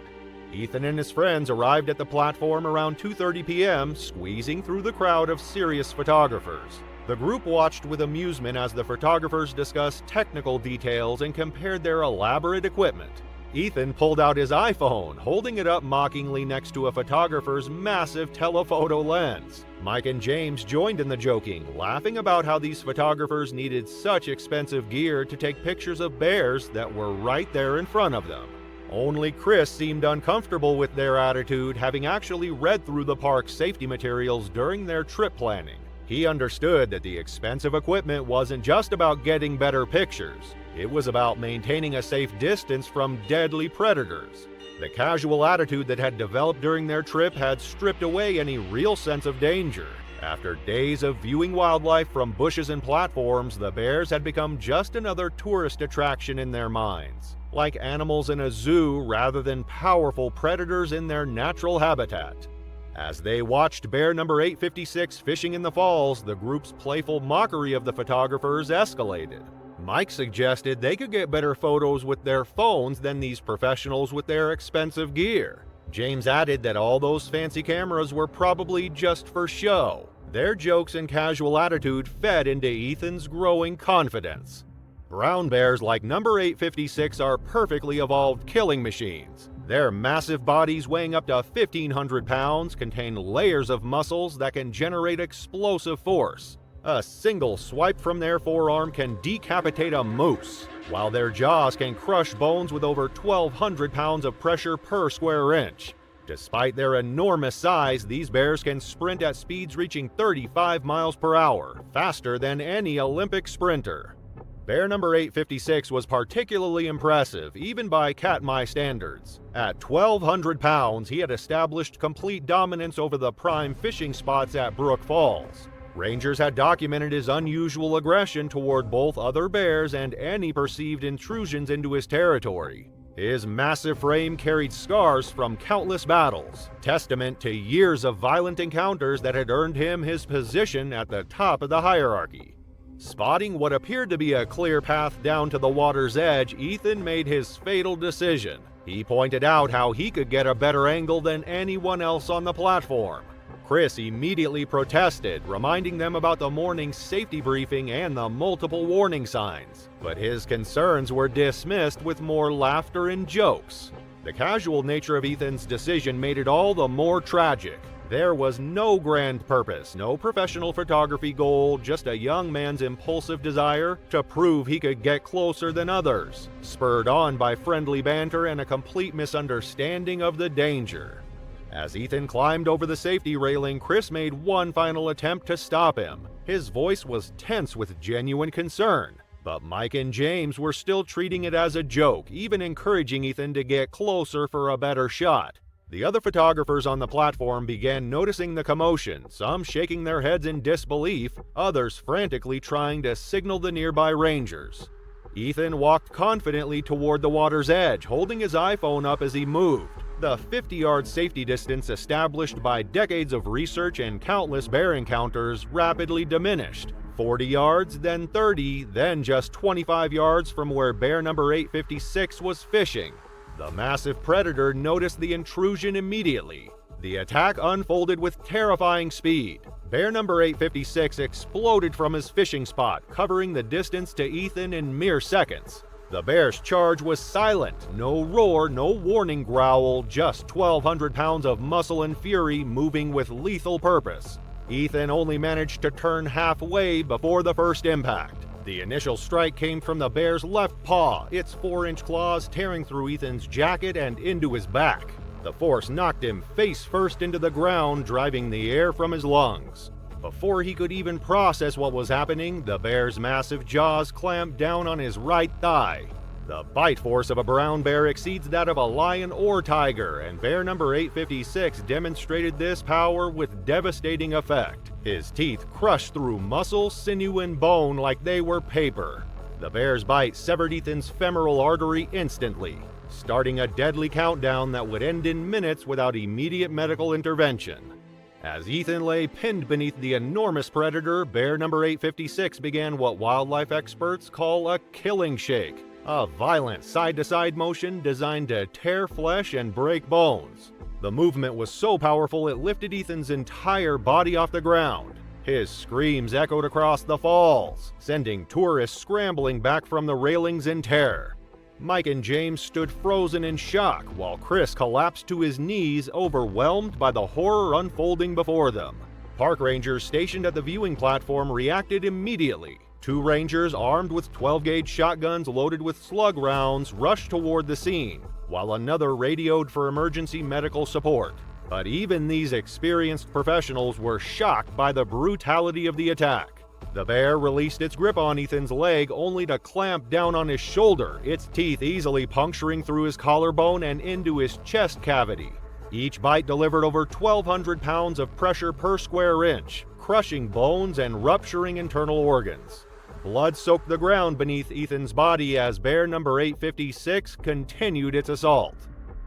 Ethan and his friends arrived at the platform around 2:30 p.m., squeezing through the crowd of serious photographers. The group watched with amusement as the photographers discussed technical details and compared their elaborate equipment. Ethan pulled out his iPhone, holding it up mockingly next to a photographer's massive telephoto lens. Mike and James joined in the joking, laughing about how these photographers needed such expensive gear to take pictures of bears that were right there in front of them. Only Chris seemed uncomfortable with their attitude, having actually read through the park's safety materials during their trip planning. He understood that the expensive equipment wasn't just about getting better pictures. It was about maintaining a safe distance from deadly predators. The casual attitude that had developed during their trip had stripped away any real sense of danger. After days of viewing wildlife from bushes and platforms, the bears had become just another tourist attraction in their minds, like animals in a zoo rather than powerful predators in their natural habitat. As they watched bear number 856 fishing in the falls, the group's playful mockery of the photographers escalated. Mike suggested they could get better photos with their phones than these professionals with their expensive gear. James added that all those fancy cameras were probably just for show. Their jokes and casual attitude fed into Ethan's growing confidence. Brown bears like number 856 are perfectly evolved killing machines. Their massive bodies, weighing up to 1,500 pounds, contain layers of muscles that can generate explosive force. A single swipe from their forearm can decapitate a moose, while their jaws can crush bones with over 1,200 pounds of pressure per square inch. Despite their enormous size, these bears can sprint at speeds reaching 35 miles per hour, faster than any Olympic sprinter. Bear number 856 was particularly impressive, even by Katmai standards. At 1,200 pounds, he had established complete dominance over the prime fishing spots at Brook Falls. Rangers had documented his unusual aggression toward both other bears and any perceived intrusions into his territory. His massive frame carried scars from countless battles, testament to years of violent encounters that had earned him his position at the top of the hierarchy. Spotting what appeared to be a clear path down to the water's edge, Ethan made his fatal decision. He pointed out how he could get a better angle than anyone else on the platform. Chris immediately protested, reminding them about the morning's safety briefing and the multiple warning signs. But his concerns were dismissed with more laughter and jokes. The casual nature of Ethan's decision made it all the more tragic. There was no grand purpose, no professional photography goal, just a young man's impulsive desire to prove he could get closer than others, spurred on by friendly banter and a complete misunderstanding of the danger. As Ethan climbed over the safety railing, Chris made one final attempt to stop him. His voice was tense with genuine concern, but Mike and James were still treating it as a joke, even encouraging Ethan to get closer for a better shot. The other photographers on the platform began noticing the commotion, some shaking their heads in disbelief, others frantically trying to signal the nearby rangers. Ethan walked confidently toward the water's edge, holding his iPhone up as he moved. The 50-yard safety distance established by decades of research and countless bear encounters rapidly diminished. 40 yards, then 30, then just 25 yards from where bear number 856 was fishing. The massive predator noticed the intrusion immediately. The attack unfolded with terrifying speed. Bear number 856 exploded from his fishing spot, covering the distance to Ethan in mere seconds. The bear's charge was silent, no roar, no warning growl, just 1,200 pounds of muscle and fury moving with lethal purpose. Ethan only managed to turn halfway before the first impact. The initial strike came from the bear's left paw, its 4-inch claws tearing through Ethan's jacket and into his back. The force knocked him face first into the ground, driving the air from his lungs. Before he could even process what was happening, the bear's massive jaws clamped down on his right thigh. The bite force of a brown bear exceeds that of a lion or tiger, and bear number 856 demonstrated this power with devastating effect. His teeth crushed through muscle, sinew, and bone like they were paper. The bear's bite severed Ethan's femoral artery instantly, starting a deadly countdown that would end in minutes without immediate medical intervention. As Ethan lay pinned beneath the enormous predator, bear number 856 began what wildlife experts call a killing shake. A violent side-to-side motion designed to tear flesh and break bones. The movement was so powerful it lifted Ethan's entire body off the ground. His screams echoed across the falls, sending tourists scrambling back from the railings in terror. Mike and James stood frozen in shock, while Chris collapsed to his knees, overwhelmed by the horror unfolding before them. Park rangers stationed at the viewing platform reacted immediately. 2 rangers armed with 12-gauge shotguns loaded with slug rounds rushed toward the scene, while another radioed for emergency medical support. But even these experienced professionals were shocked by the brutality of the attack. The bear released its grip on Ethan's leg only to clamp down on his shoulder, its teeth easily puncturing through his collarbone and into his chest cavity. Each bite delivered over 1,200 pounds of pressure per square inch, crushing bones and rupturing internal organs. Blood soaked the ground beneath Ethan's body as bear number 856 continued its assault.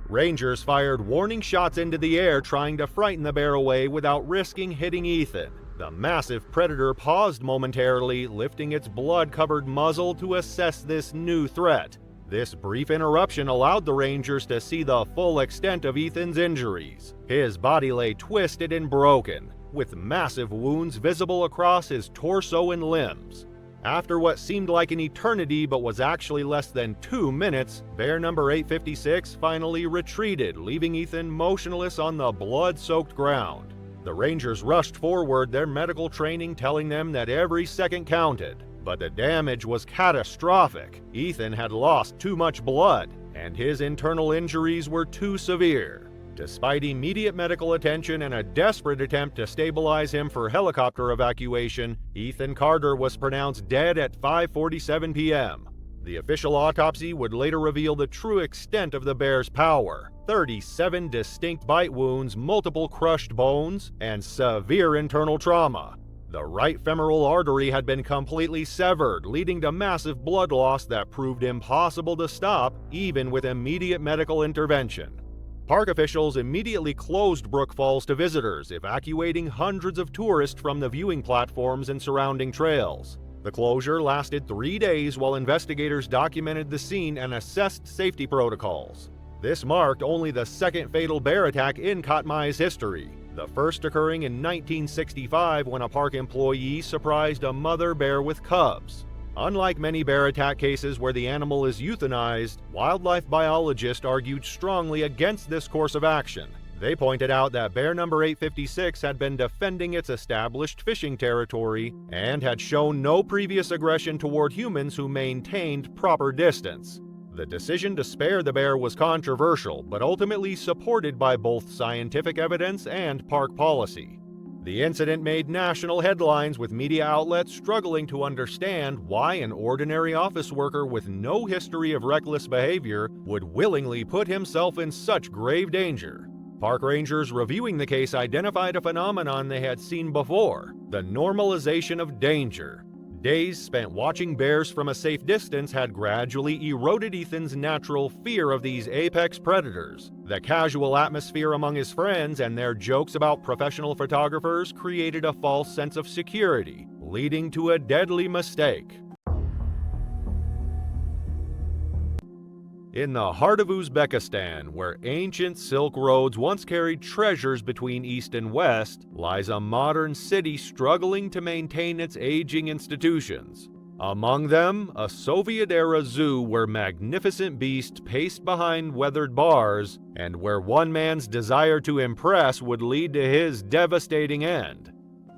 Rangers fired warning shots into the air trying to frighten the bear away without risking hitting Ethan. The massive predator paused momentarily, lifting its blood-covered muzzle to assess this new threat. This brief interruption allowed the Rangers to see the full extent of Ethan's injuries. His body lay twisted and broken, with massive wounds visible across his torso and limbs. After what seemed like an eternity but was actually less than 2 minutes, bear number 856 finally retreated, leaving Ethan motionless on the blood-soaked ground. The Rangers rushed forward, their medical training telling them that every second counted. But the damage was catastrophic. Ethan had lost too much blood, and his internal injuries were too severe. Despite immediate medical attention and a desperate attempt to stabilize him for helicopter evacuation, Ethan Carter was pronounced dead at 5:47 p.m. The official autopsy would later reveal the true extent of the bear's power: 37 distinct bite wounds, multiple crushed bones, and severe internal trauma. The right femoral artery had been completely severed, leading to massive blood loss that proved impossible to stop, even with immediate medical intervention. Park officials immediately closed Brook Falls to visitors, evacuating hundreds of tourists from the viewing platforms and surrounding trails. The closure lasted 3 days while investigators documented the scene and assessed safety protocols. This marked only the second fatal bear attack in Katmai's history, the first occurring in 1965 when a park employee surprised a mother bear with cubs. Unlike many bear attack cases where the animal is euthanized, wildlife biologists argued strongly against this course of action. They pointed out that bear number 856 had been defending its established fishing territory and had shown no previous aggression toward humans who maintained proper distance. The decision to spare the bear was controversial, but ultimately supported by both scientific evidence and park policy. The incident made national headlines, with media outlets struggling to understand why an ordinary office worker with no history of reckless behavior would willingly put himself in such grave danger. Park rangers reviewing the case identified a phenomenon they had seen before: the normalization of danger. Days spent watching bears from a safe distance had gradually eroded Ethan's natural fear of these apex predators. The casual atmosphere among his friends and their jokes about professional photographers created a false sense of security, leading to a deadly mistake. In the heart of Uzbekistan, where ancient Silk roads once carried treasures between East and West, lies a modern city struggling to maintain its aging institutions. Among them, a Soviet-era zoo where magnificent beasts paced behind weathered bars, and where one man's desire to impress would lead to his devastating end.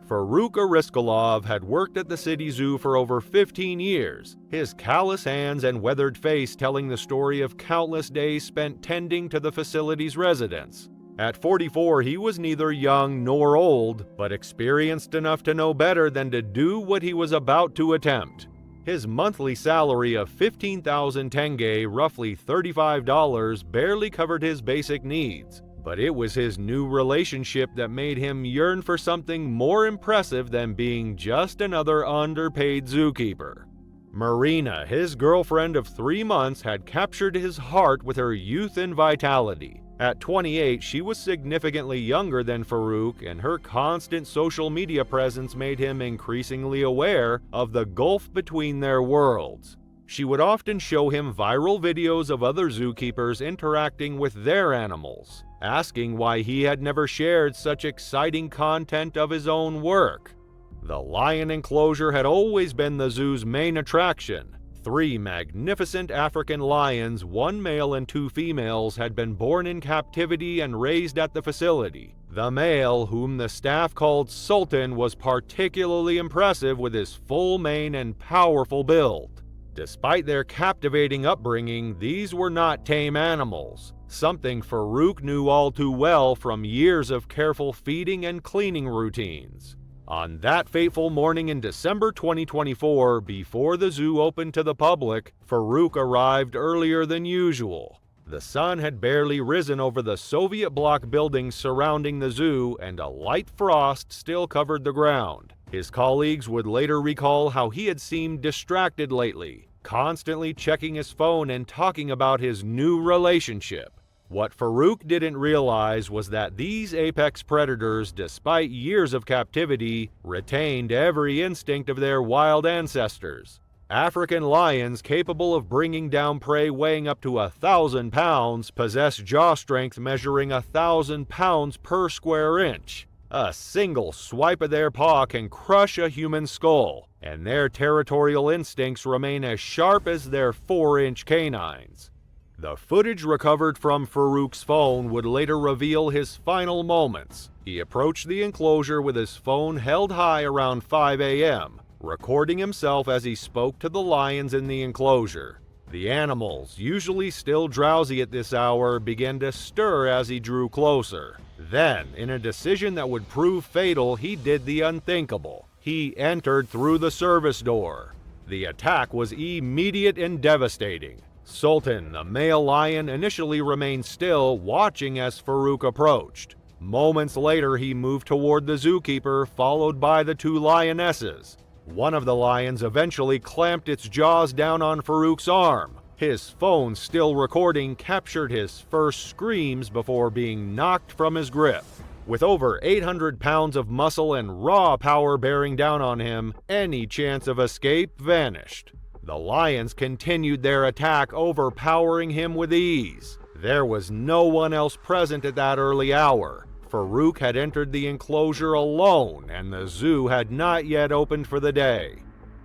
Faruk Ariskalov had worked at the city zoo for over 15 years, his callous hands and weathered face telling the story of countless days spent tending to the facility's residents. At 44, he was neither young nor old, but experienced enough to know better than to do what he was about to attempt. His monthly salary of 15,000 tenge, roughly $35, barely covered his basic needs. But it was his new relationship that made him yearn for something more impressive than being just another underpaid zookeeper. Marina, his girlfriend of 3 months, had captured his heart with her youth and vitality. At 28, she was significantly younger than Faruk, and her constant social media presence made him increasingly aware of the gulf between their worlds. She would often show him viral videos of other zookeepers interacting with their animals, asking why he had never shared such exciting content of his own work. The lion enclosure had always been the zoo's main attraction. 3 magnificent African lions, 1 male and 2 females, had been born in captivity and raised at the facility. The male, whom the staff called Sultan, was particularly impressive with his full mane and powerful build. Despite their captivating upbringing, these were not tame animals, something Faruk knew all too well from years of careful feeding and cleaning routines. On that fateful morning in December 2024, before the zoo opened to the public, Faruk arrived earlier than usual. The sun had barely risen over the Soviet bloc buildings surrounding the zoo, and a light frost still covered the ground. His colleagues would later recall how he had seemed distracted lately, constantly checking his phone and talking about his new relationship. What Faruk didn't realize was that these apex predators, despite years of captivity, retained every instinct of their wild ancestors. African lions capable of bringing down prey weighing up to 1,000 pounds possess jaw strength measuring 1,000 pounds per square inch. A single swipe of their paw can crush a human skull, and their territorial instincts remain as sharp as their 4-inch canines. The footage recovered from Faruk's phone would later reveal his final moments. He approached the enclosure with his phone held high around 5 a.m., recording himself as he spoke to the lions in the enclosure. The animals, usually still drowsy at this hour, began to stir as he drew closer. Then, in a decision that would prove fatal, he did the unthinkable. He entered through the service door. The attack was immediate and devastating. Sultan, the male lion, initially remained still, watching as Faruk approached. Moments later, he moved toward the zookeeper, followed by the two lionesses. One of the lions eventually clamped its jaws down on Farouk's arm. His phone, still recording, captured his first screams before being knocked from his grip. With over 800 pounds of muscle and raw power bearing down on him, any chance of escape vanished. The lions continued their attack, overpowering him with ease. There was no one else present at that early hour. Farouk had entered the enclosure alone, and the zoo had not yet opened for the day.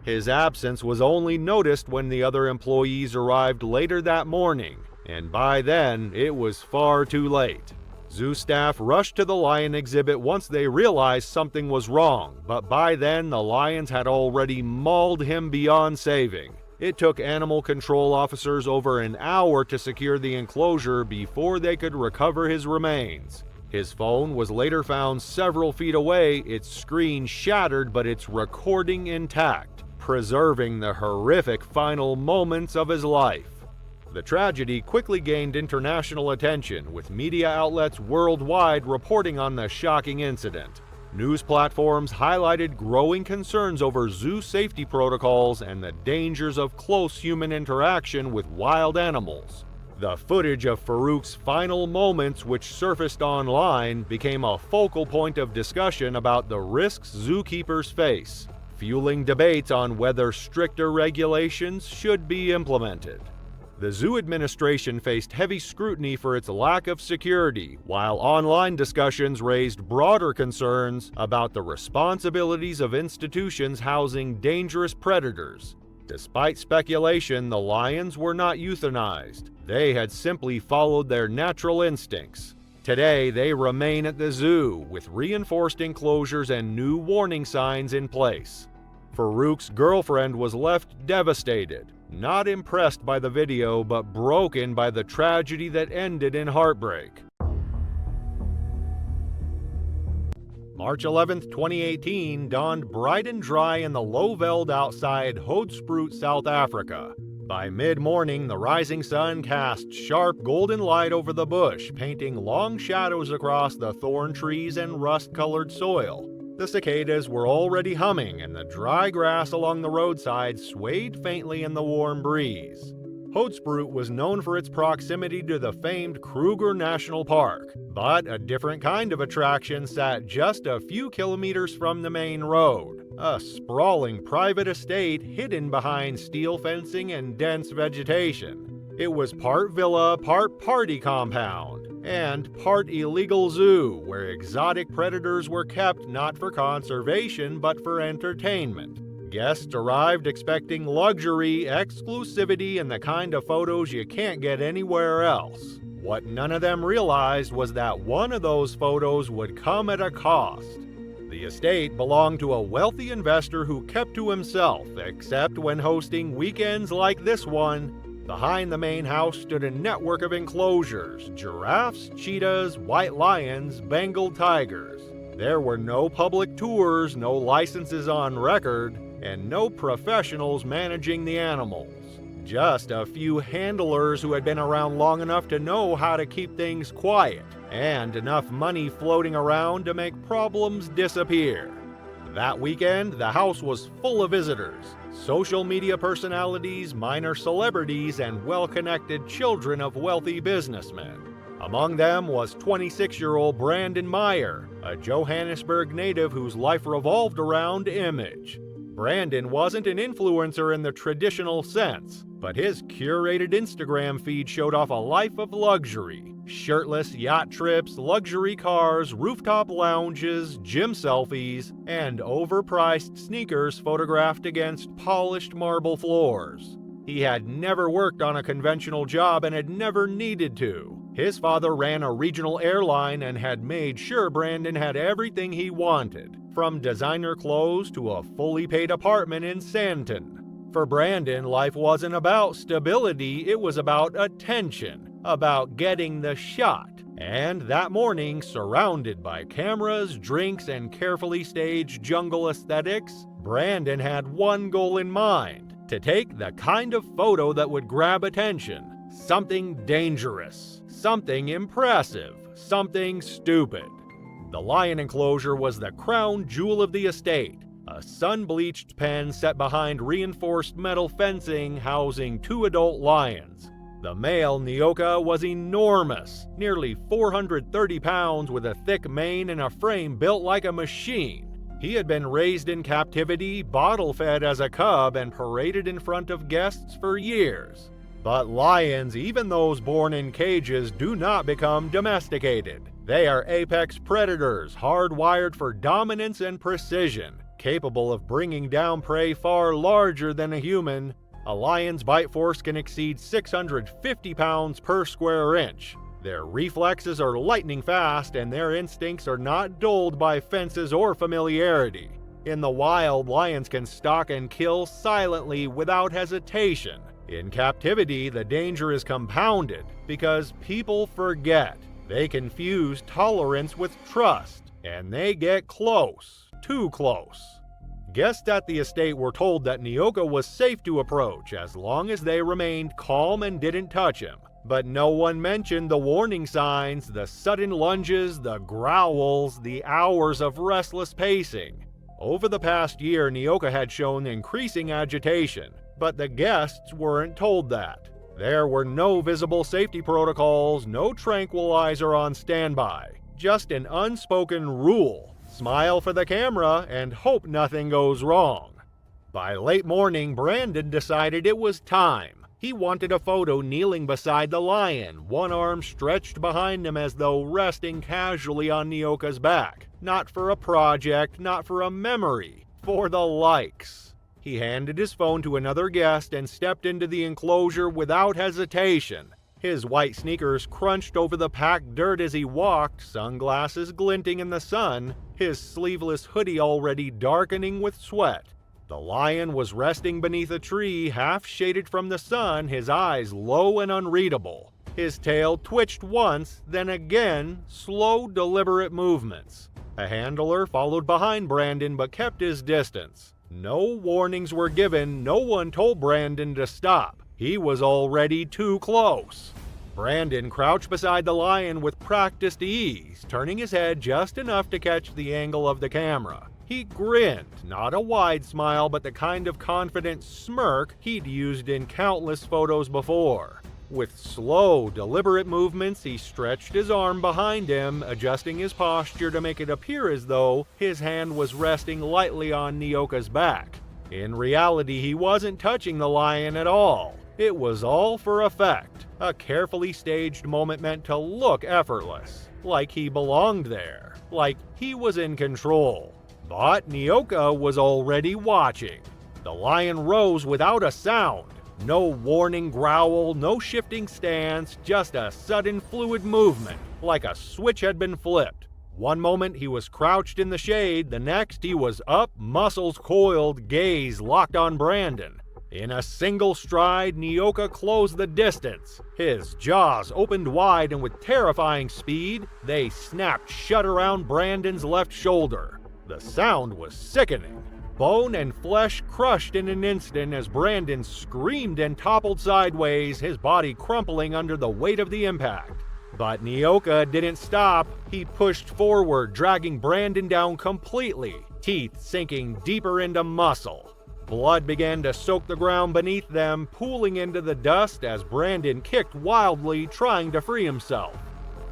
His absence was only noticed when the other employees arrived later that morning, and by then, it was far too late. Zoo staff rushed to the lion exhibit once they realized something was wrong, but by then the lions had already mauled him beyond saving. It took animal control officers over an hour to secure the enclosure before they could recover his remains. His phone was later found several feet away, its screen shattered but its recording intact, preserving the horrific final moments of his life. The tragedy quickly gained international attention, with media outlets worldwide reporting on the shocking incident. News platforms highlighted growing concerns over zoo safety protocols and the dangers of close human interaction with wild animals. The footage of Farouk's final moments, which surfaced online, became a focal point of discussion about the risks zookeepers face, fueling debates on whether stricter regulations should be implemented. The zoo administration faced heavy scrutiny for its lack of security, while online discussions raised broader concerns about the responsibilities of institutions housing dangerous predators. Despite speculation, the lions were not euthanized. They had simply followed their natural instincts. Today, they remain at the zoo, with reinforced enclosures and new warning signs in place. Farouk's girlfriend was left devastated, not impressed by the video, but broken by the tragedy that ended in heartbreak. March 11, 2018 dawned bright and dry in the low veld outside Hoedspruit, South Africa. By mid-morning, the rising sun cast sharp golden light over the bush, painting long shadows across the thorn trees and rust-colored soil. The cicadas were already humming, and the dry grass along the roadside swayed faintly in the warm breeze. Hoedspruit was known for its proximity to the famed Kruger National Park, but a different kind of attraction sat just a few kilometers from the main road, a sprawling private estate hidden behind steel fencing and dense vegetation. It was part villa, part party compound, and part illegal zoo, where exotic predators were kept not for conservation but for entertainment. Guests arrived expecting luxury, exclusivity, and the kind of photos you can't get anywhere else. What none of them realized was that one of those photos would come at a cost. The estate belonged to a wealthy investor who kept to himself, except when hosting weekends like this one. Behind the main house stood a network of enclosures: giraffes, cheetahs, white lions, Bengal tigers. There were no public tours, no licenses on record, and no professionals managing the animals. Just a few handlers who had been around long enough to know how to keep things quiet, and enough money floating around to make problems disappear. That weekend, the house was full of visitors: social media personalities, minor celebrities, and well-connected children of wealthy businessmen. Among them was 26-year-old Brandon Meyer, a Johannesburg native whose life revolved around image. Brandon wasn't an influencer in the traditional sense, but his curated Instagram feed showed off a life of luxury: shirtless yacht trips, luxury cars, rooftop lounges, gym selfies, and overpriced sneakers photographed against polished marble floors. He had never worked on a conventional job and had never needed to. His father ran a regional airline and had made sure Brandon had everything he wanted, from designer clothes to a fully paid apartment in Sandton. For Brandon, life wasn't about stability, it was about attention, about getting the shot. And that morning, surrounded by cameras, drinks, and carefully staged jungle aesthetics, Brandon had one goal in mind: to take the kind of photo that would grab attention. Something dangerous, something impressive, something stupid. The lion enclosure was the crown jewel of the estate, a sun-bleached pen set behind reinforced metal fencing housing 2 adult lions. The male Nyoka was enormous, nearly 430 pounds with a thick mane and a frame built like a machine. He had been raised in captivity, bottle-fed as a cub, and paraded in front of guests for years. But lions, even those born in cages, do not become domesticated. They are apex predators, hardwired for dominance and precision, capable of bringing down prey far larger than a human. A lion's bite force can exceed 650 pounds per square inch. Their reflexes are lightning fast, and their instincts are not dulled by fences or familiarity. In the wild, lions can stalk and kill silently without hesitation. In captivity, the danger is compounded because people forget. They confuse tolerance with trust, and they get close, too close. Guests at the estate were told that Nyoka was safe to approach as long as they remained calm and didn't touch him. But no one mentioned the warning signs, the sudden lunges, the growls, the hours of restless pacing. Over the past year, Nyoka had shown increasing agitation, but the guests weren't told that. There were no visible safety protocols, no tranquilizer on standby, just an unspoken rule: smile for the camera and hope nothing goes wrong. By late morning, Brandon decided it was time. He wanted a photo kneeling beside the lion, one arm stretched behind him as though resting casually on Nyoka's back. Not for a project, not for a memory, for the likes. He handed his phone to another guest and stepped into the enclosure without hesitation. His white sneakers crunched over the packed dirt as he walked, sunglasses glinting in the sun, his sleeveless hoodie already darkening with sweat. The lion was resting beneath a tree, half shaded from the sun, his eyes low and unreadable. His tail twitched once, then again, slow, deliberate movements. A handler followed behind Brandon but kept his distance. No warnings were given, no one told Brandon to stop. He was already too close. Brandon crouched beside the lion with practiced ease, turning his head just enough to catch the angle of the camera. He grinned, not a wide smile, but the kind of confident smirk he'd used in countless photos before. With slow, deliberate movements, he stretched his arm behind him, adjusting his posture to make it appear as though his hand was resting lightly on Nyoka's back. In reality, he wasn't touching the lion at all. It was all for effect, a carefully staged moment meant to look effortless, like he belonged there, like he was in control. But Nyoka was already watching. The lion rose without a sound. No warning growl, no shifting stance, just a sudden fluid movement, like a switch had been flipped. One moment he was crouched in the shade, the next he was up, muscles coiled, gaze locked on Brandon. In a single stride, Nyoka closed the distance. His jaws opened wide, and with terrifying speed, they snapped shut around Brandon's left shoulder. The sound was sickening. Bone and flesh crushed in an instant as Brandon screamed and toppled sideways, his body crumpling under the weight of the impact. But Nyoka didn't stop. He pushed forward, dragging Brandon down completely, teeth sinking deeper into muscle. Blood began to soak the ground beneath them, pooling into the dust as Brandon kicked wildly, trying to free himself.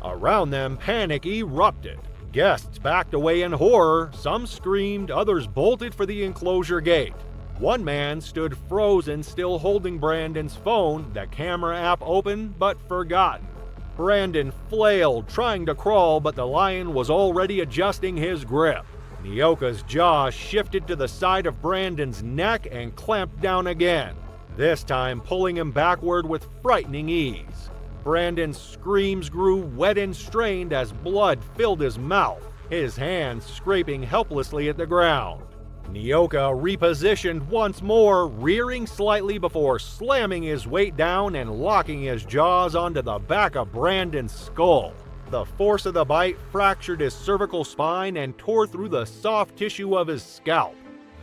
Around them, panic erupted. Guests backed away in horror, some screamed, others bolted for the enclosure gate. One man stood frozen, still holding Brandon's phone, the camera app open but forgotten. Brandon flailed, trying to crawl, but the lion was already adjusting his grip. Nyoka's jaw shifted to the side of Brandon's neck and clamped down again, this time pulling him backward with frightening ease. Brandon's screams grew wet and strained as blood filled his mouth, his hands scraping helplessly at the ground. Nyoka repositioned once more, rearing slightly before slamming his weight down and locking his jaws onto the back of Brandon's skull. The force of the bite fractured his cervical spine and tore through the soft tissue of his scalp.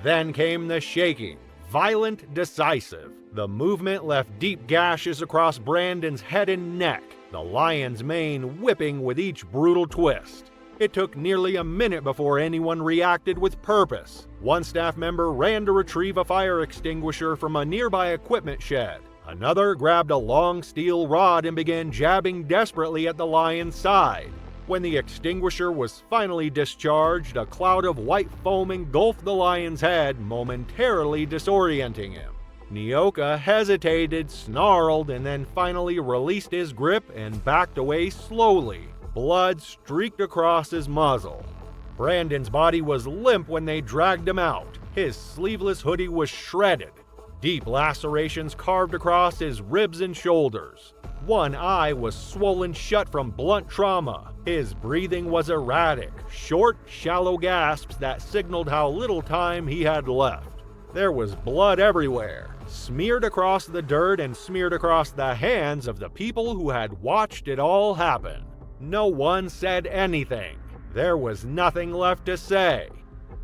Then came the shaking, violent, decisive. The movement left deep gashes across Brandon's head and neck, the lion's mane whipping with each brutal twist. It took nearly a minute before anyone reacted with purpose. One staff member ran to retrieve a fire extinguisher from a nearby equipment shed. Another grabbed a long steel rod and began jabbing desperately at the lion's side. When the extinguisher was finally discharged, a cloud of white foam engulfed the lion's head, momentarily disorienting him. Nyoka hesitated, snarled, and then finally released his grip and backed away slowly. Blood streaked across his muzzle. Brandon's body was limp when they dragged him out. His sleeveless hoodie was shredded. Deep lacerations carved across his ribs and shoulders. One eye was swollen shut from blunt trauma. His breathing was erratic, short, shallow gasps that signaled how little time he had left. There was blood everywhere, smeared across the dirt and smeared across the hands of the people who had watched it all happen. No one said anything. There was nothing left to say.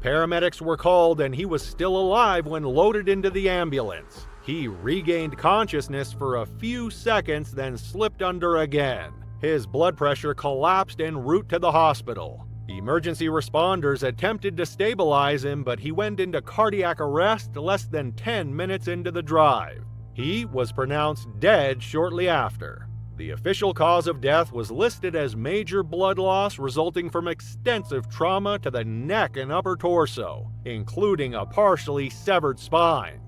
Paramedics were called and he was still alive when loaded into the ambulance. He regained consciousness for a few seconds, then slipped under again. His blood pressure collapsed en route to the hospital. Emergency responders attempted to stabilize him, but he went into cardiac arrest less than 10 minutes into the drive. He was pronounced dead shortly after. The official cause of death was listed as major blood loss resulting from extensive trauma to the neck and upper torso, including a partially severed spine.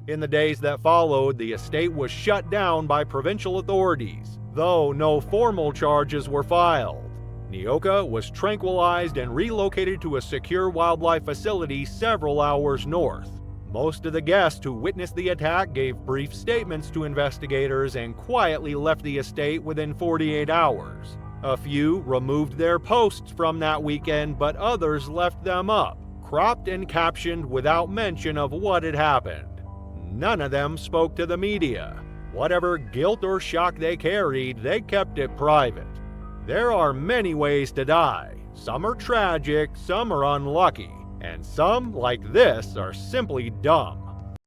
In the days that followed, the estate was shut down by provincial authorities, though no formal charges were filed. Nyoka was tranquilized and relocated to a secure wildlife facility several hours north. Most of the guests who witnessed the attack gave brief statements to investigators and quietly left the estate within 48 hours. A few removed their posts from that weekend, but others left them up, cropped and captioned without mention of what had happened. None of them spoke to the media. Whatever guilt or shock they carried, they kept it private. There are many ways to die. Some are tragic, some are unlucky. And some, like this, are simply dumb.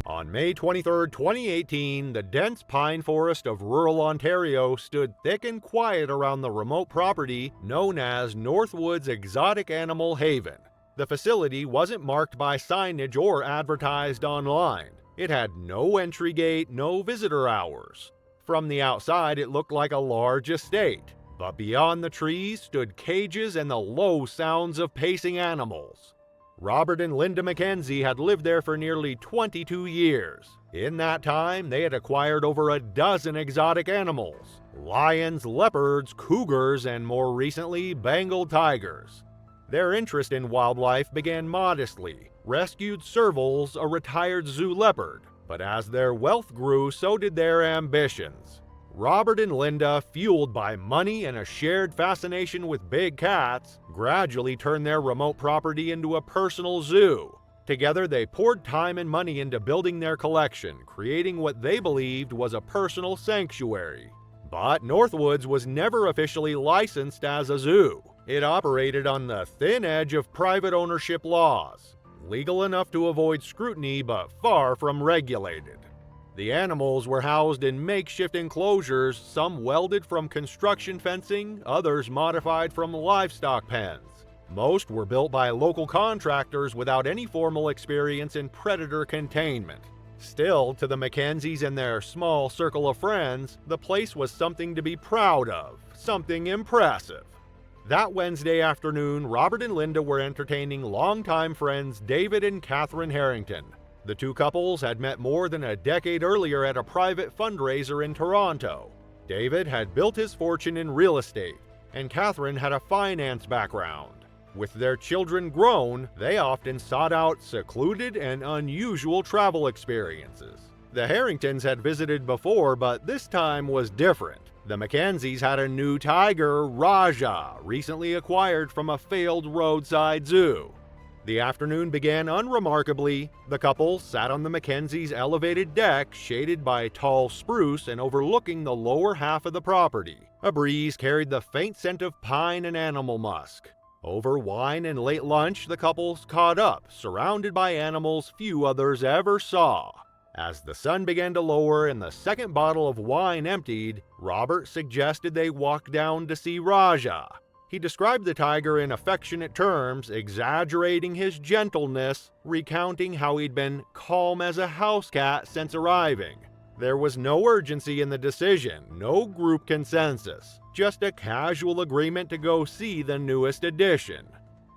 On May 23, 2018, the dense pine forest of rural Ontario stood thick and quiet around the remote property known as Northwood's Exotic Animal Haven. The facility wasn't marked by signage or advertised online. It had no entry gate, no visitor hours. From the outside, it looked like a large estate. But beyond the trees stood cages and the low sounds of pacing animals. Robert and Linda Mackenzie had lived there for nearly 22 years. In that time, they had acquired over a dozen exotic animals: lions, leopards, cougars, and more recently, Bengal tigers. Their interest in wildlife began modestly. Rescued servals, a retired zoo leopard. But as their wealth grew, so did their ambitions. Robert and Linda, fueled by money and a shared fascination with big cats, gradually turned their remote property into a personal zoo. Together, they poured time and money into building their collection, creating what they believed was a personal sanctuary. But Northwoods was never officially licensed as a zoo. It operated on the thin edge of private ownership laws, legal enough to avoid scrutiny but far from regulated. The animals were housed in makeshift enclosures, some welded from construction fencing, others modified from livestock pens. Most were built by local contractors without any formal experience in predator containment. Still, to the Mackenzies and their small circle of friends, the place was something to be proud of, something impressive. That Wednesday afternoon, Robert and Linda were entertaining longtime friends David and Catherine Harrington. The two couples had met more than a decade earlier at a private fundraiser in Toronto. David had built his fortune in real estate, and Catherine had a finance background. With their children grown, they often sought out secluded and unusual travel experiences. The Harringtons had visited before, but this time was different. The Mackenzies had a new tiger, Raja, recently acquired from a failed roadside zoo. The afternoon began unremarkably. The couple sat on the Mackenzies' elevated deck, shaded by tall spruce and overlooking the lower half of the property. A breeze carried the faint scent of pine and animal musk. Over wine and late lunch, the couples caught up, surrounded by animals few others ever saw. As the sun began to lower and the second bottle of wine emptied, Robert suggested they walk down to see Raja. He described the tiger in affectionate terms, exaggerating his gentleness, recounting how he'd been calm as a house cat since arriving. There was no urgency in the decision, no group consensus, just a casual agreement to go see the newest addition.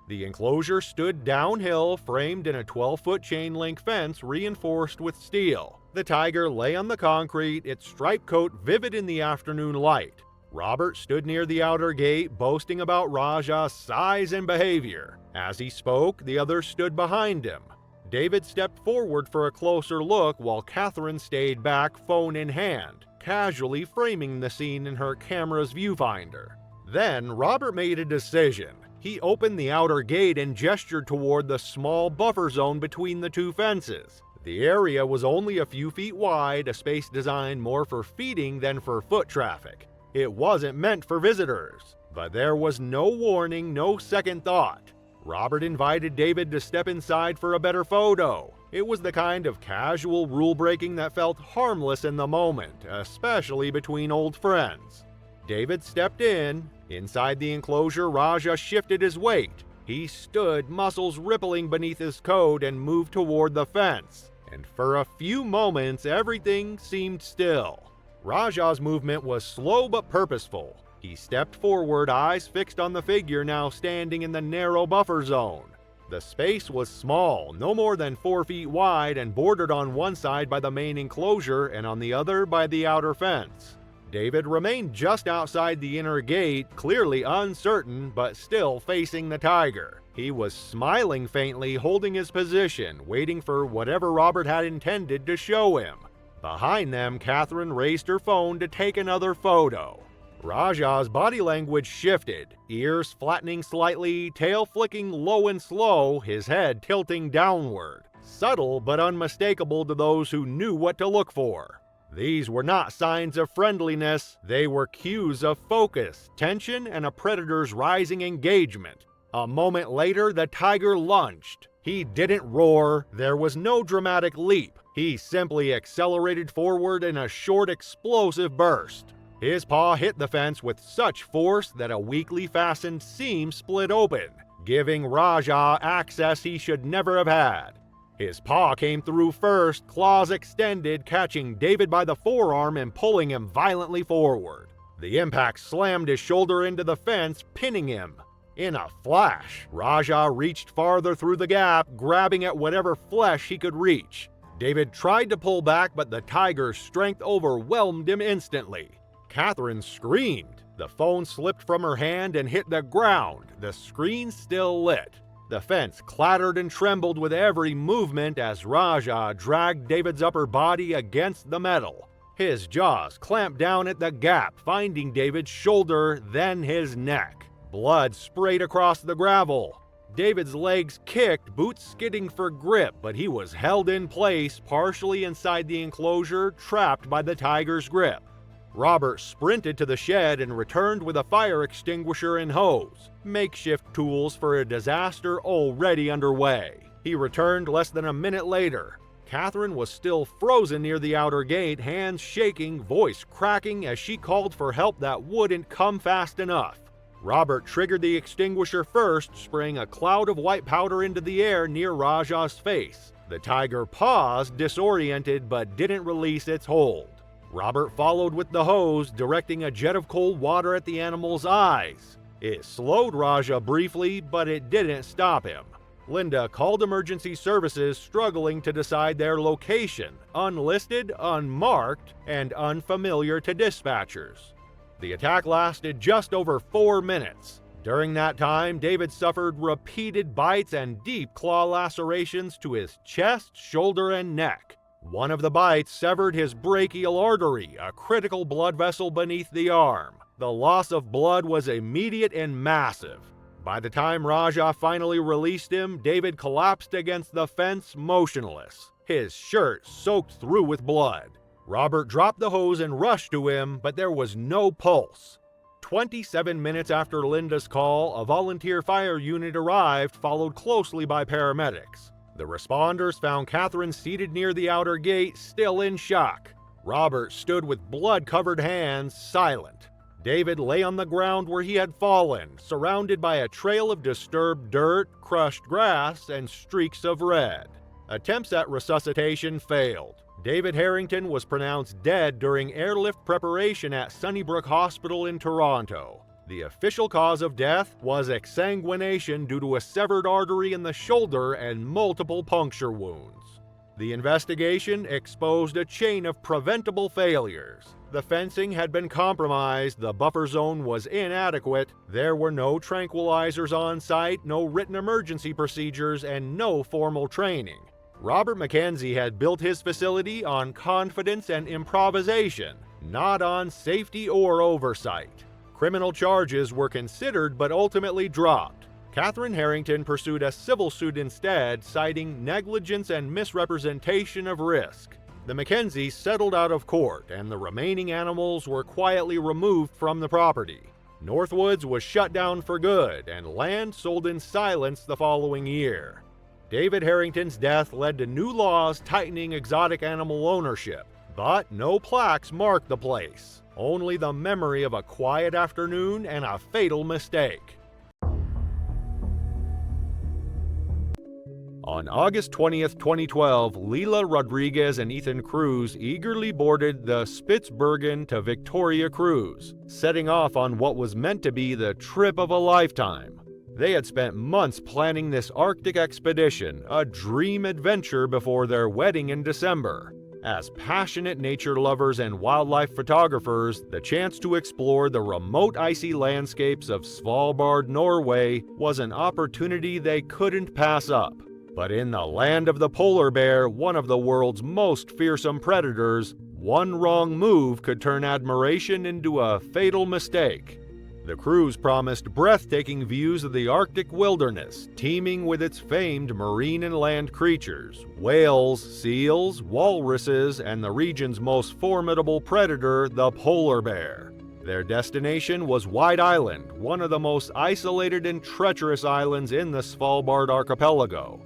The enclosure stood downhill, framed in a 12-foot chain-link fence reinforced with steel. The tiger lay on the concrete, its striped coat vivid in the afternoon light. Robert stood near the outer gate, boasting about Raja's size and behavior. As he spoke, the others stood behind him. David stepped forward for a closer look while Catherine stayed back, phone in hand, casually framing the scene in her camera's viewfinder. Then Robert made a decision. He opened the outer gate and gestured toward the small buffer zone between the two fences. The area was only a few feet wide, a space designed more for feeding than for foot traffic. It wasn't meant for visitors, but there was no warning, no second thought. Robert invited David to step inside for a better photo. It was the kind of casual rule-breaking that felt harmless in the moment, especially between old friends. David stepped in. Inside the enclosure, Raja shifted his weight. He stood, muscles rippling beneath his coat, and moved toward the fence. And for a few moments, everything seemed still. Raja's movement was slow but purposeful. He stepped forward, eyes fixed on the figure now standing in the narrow buffer zone. The space was small, no more than 4 feet wide, and bordered on one side by the main enclosure and on the other by the outer fence. David remained just outside the inner gate, clearly uncertain, but still facing the tiger. He was smiling faintly, holding his position, waiting for whatever Robert had intended to show him. Behind them, Catherine raised her phone to take another photo. Raja's body language shifted, ears flattening slightly, tail flicking low and slow, his head tilting downward. Subtle but unmistakable to those who knew what to look for. These were not signs of friendliness, they were cues of focus, tension, and a predator's rising engagement. A moment later, the tiger lunged. He didn't roar, there was no dramatic leap. He simply accelerated forward in a short, explosive burst. His paw hit the fence with such force that a weakly fastened seam split open, giving Raja access he should never have had. His paw came through first, claws extended, catching David by the forearm and pulling him violently forward. The impact slammed his shoulder into the fence, pinning him. In a flash, Raja reached farther through the gap, grabbing at whatever flesh he could reach. David tried to pull back, but the tiger's strength overwhelmed him instantly. Catherine screamed. The phone slipped from her hand and hit the ground, the screen still lit. The fence clattered and trembled with every movement as Raja dragged David's upper body against the metal. His jaws clamped down at the gap, finding David's shoulder, then his neck. Blood sprayed across the gravel. David's legs kicked, boots skidding for grip, but he was held in place, partially inside the enclosure, trapped by the tiger's grip. Robert sprinted to the shed and returned with a fire extinguisher and hose, makeshift tools for a disaster already underway. He returned less than a minute later. Catherine was still frozen near the outer gate, hands shaking, voice cracking as she called for help that wouldn't come fast enough. Robert triggered the extinguisher first, spraying a cloud of white powder into the air near Raja's face. The tiger paused, disoriented, but didn't release its hold. Robert followed with the hose, directing a jet of cold water at the animal's eyes. It slowed Raja briefly, but it didn't stop him. Linda called emergency services, struggling to decide their location, unlisted, unmarked, and unfamiliar to dispatchers. The attack lasted just over 4 minutes. During that time, David suffered repeated bites and deep claw lacerations to his chest, shoulder, and neck. One of the bites severed his brachial artery, a critical blood vessel beneath the arm. The loss of blood was immediate and massive. By the time Raja finally released him, David collapsed against the fence, motionless, his shirt soaked through with blood. Robert dropped the hose and rushed to him, but there was no pulse. 27 minutes after Linda's call, a volunteer fire unit arrived, followed closely by paramedics. The responders found Catherine seated near the outer gate, still in shock. Robert stood with blood-covered hands, silent. David lay on the ground where he had fallen, surrounded by a trail of disturbed dirt, crushed grass, and streaks of red. Attempts at resuscitation failed. David Harrington was pronounced dead during airlift preparation at Sunnybrook Hospital in Toronto. The official cause of death was exsanguination due to a severed artery in the shoulder and multiple puncture wounds. The investigation exposed a chain of preventable failures. The fencing had been compromised, the buffer zone was inadequate, there were no tranquilizers on site, no written emergency procedures, and no formal training. Robert Mackenzie had built his facility on confidence and improvisation, not on safety or oversight. Criminal charges were considered but ultimately dropped. Catherine Harrington pursued a civil suit instead, citing negligence and misrepresentation of risk. The Mackenzies settled out of court, and the remaining animals were quietly removed from the property. Northwoods was shut down for good, and land sold in silence the following year. David Harrington's death led to new laws tightening exotic animal ownership, but no plaques marked the place, only the memory of a quiet afternoon and a fatal mistake. On August 20th, 2012, Leila Rodriguez and Ethan Cruz eagerly boarded the Spitsbergen to Victoria cruise, setting off on what was meant to be the trip of a lifetime. They had spent months planning this Arctic expedition, a dream adventure before their wedding in December. As passionate nature lovers and wildlife photographers, the chance to explore the remote icy landscapes of Svalbard, Norway, was an opportunity they couldn't pass up. But in the land of the polar bear, one of the world's most fearsome predators, one wrong move could turn admiration into a fatal mistake. The cruise promised breathtaking views of the Arctic wilderness, teeming with its famed marine and land creatures, whales, seals, walruses, and the region's most formidable predator, the polar bear. Their destination was White Island, one of the most isolated and treacherous islands in the Svalbard archipelago.